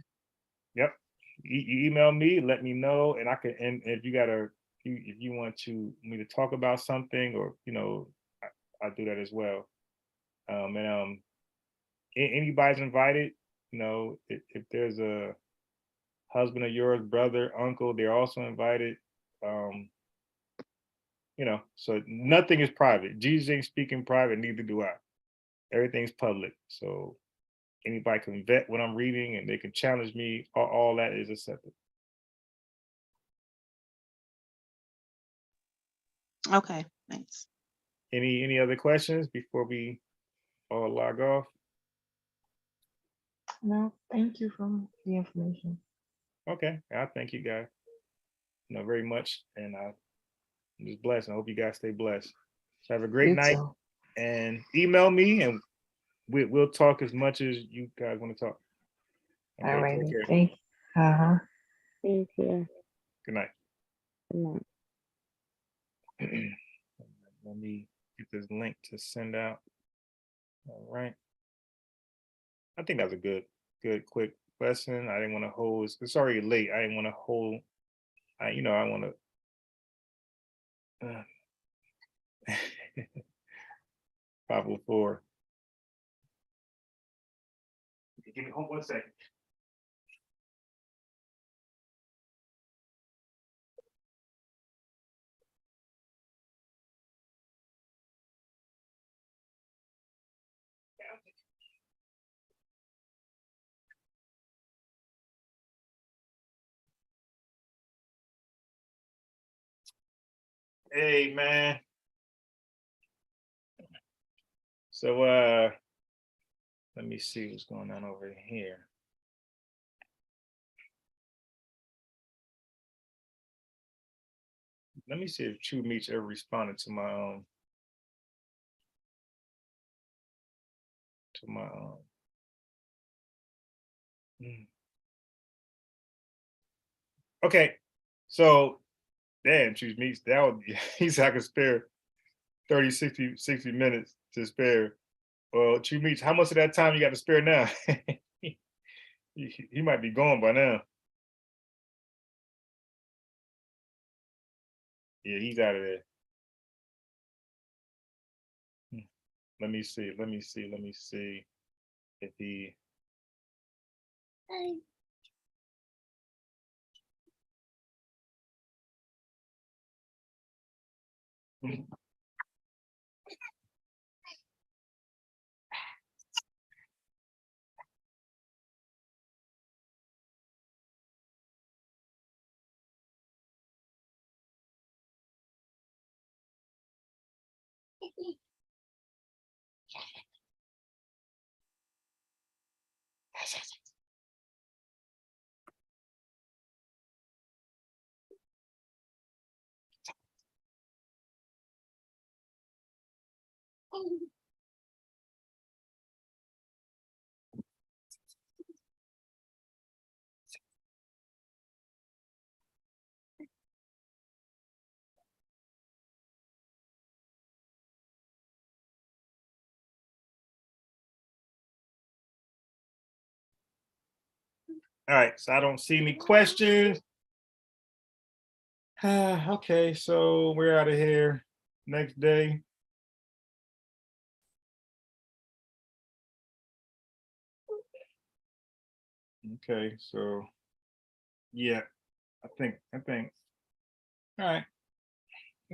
Yep. You email me, let me know, and I can. And if you want me to talk about something, or I do that as well. Anybody's invited. If there's a husband of yours, brother, uncle, they're also invited. So nothing is private. Jesus ain't speaking private, neither do I. Everything's public. So anybody can vet what I'm reading, and they can challenge me. All that is accepted. Okay. Thanks. Any other questions before we all log off? No, thank you for the information. Okay, I thank you guys, very much, and I'm just blessed. I hope you guys stay blessed. So have a great You night, too. and email me, and we'll talk as much as you guys want to talk. Okay, All take righty. care. Thank you. Uh-huh. Thank you. Good night. Good night. Let me get this link to send out. All right. I think that's a good, quick lesson. I didn't want to hold. It's already late. I didn't want to hold. I want to. 504. Give me 1 second. Hey man. So let me see what's going on over here. Let me see if True Meats ever responded to my Okay, so damn, True Meats, that would he's I could spare 30, 60 minutes to spare. Well, True Meats, how much of that time you got to spare now? He might be gone by now. Yeah, he's out of there. Let me see if he. All right, so I don't see any questions. Okay, so we're out of here. Next day. Okay, so yeah, I think. All right.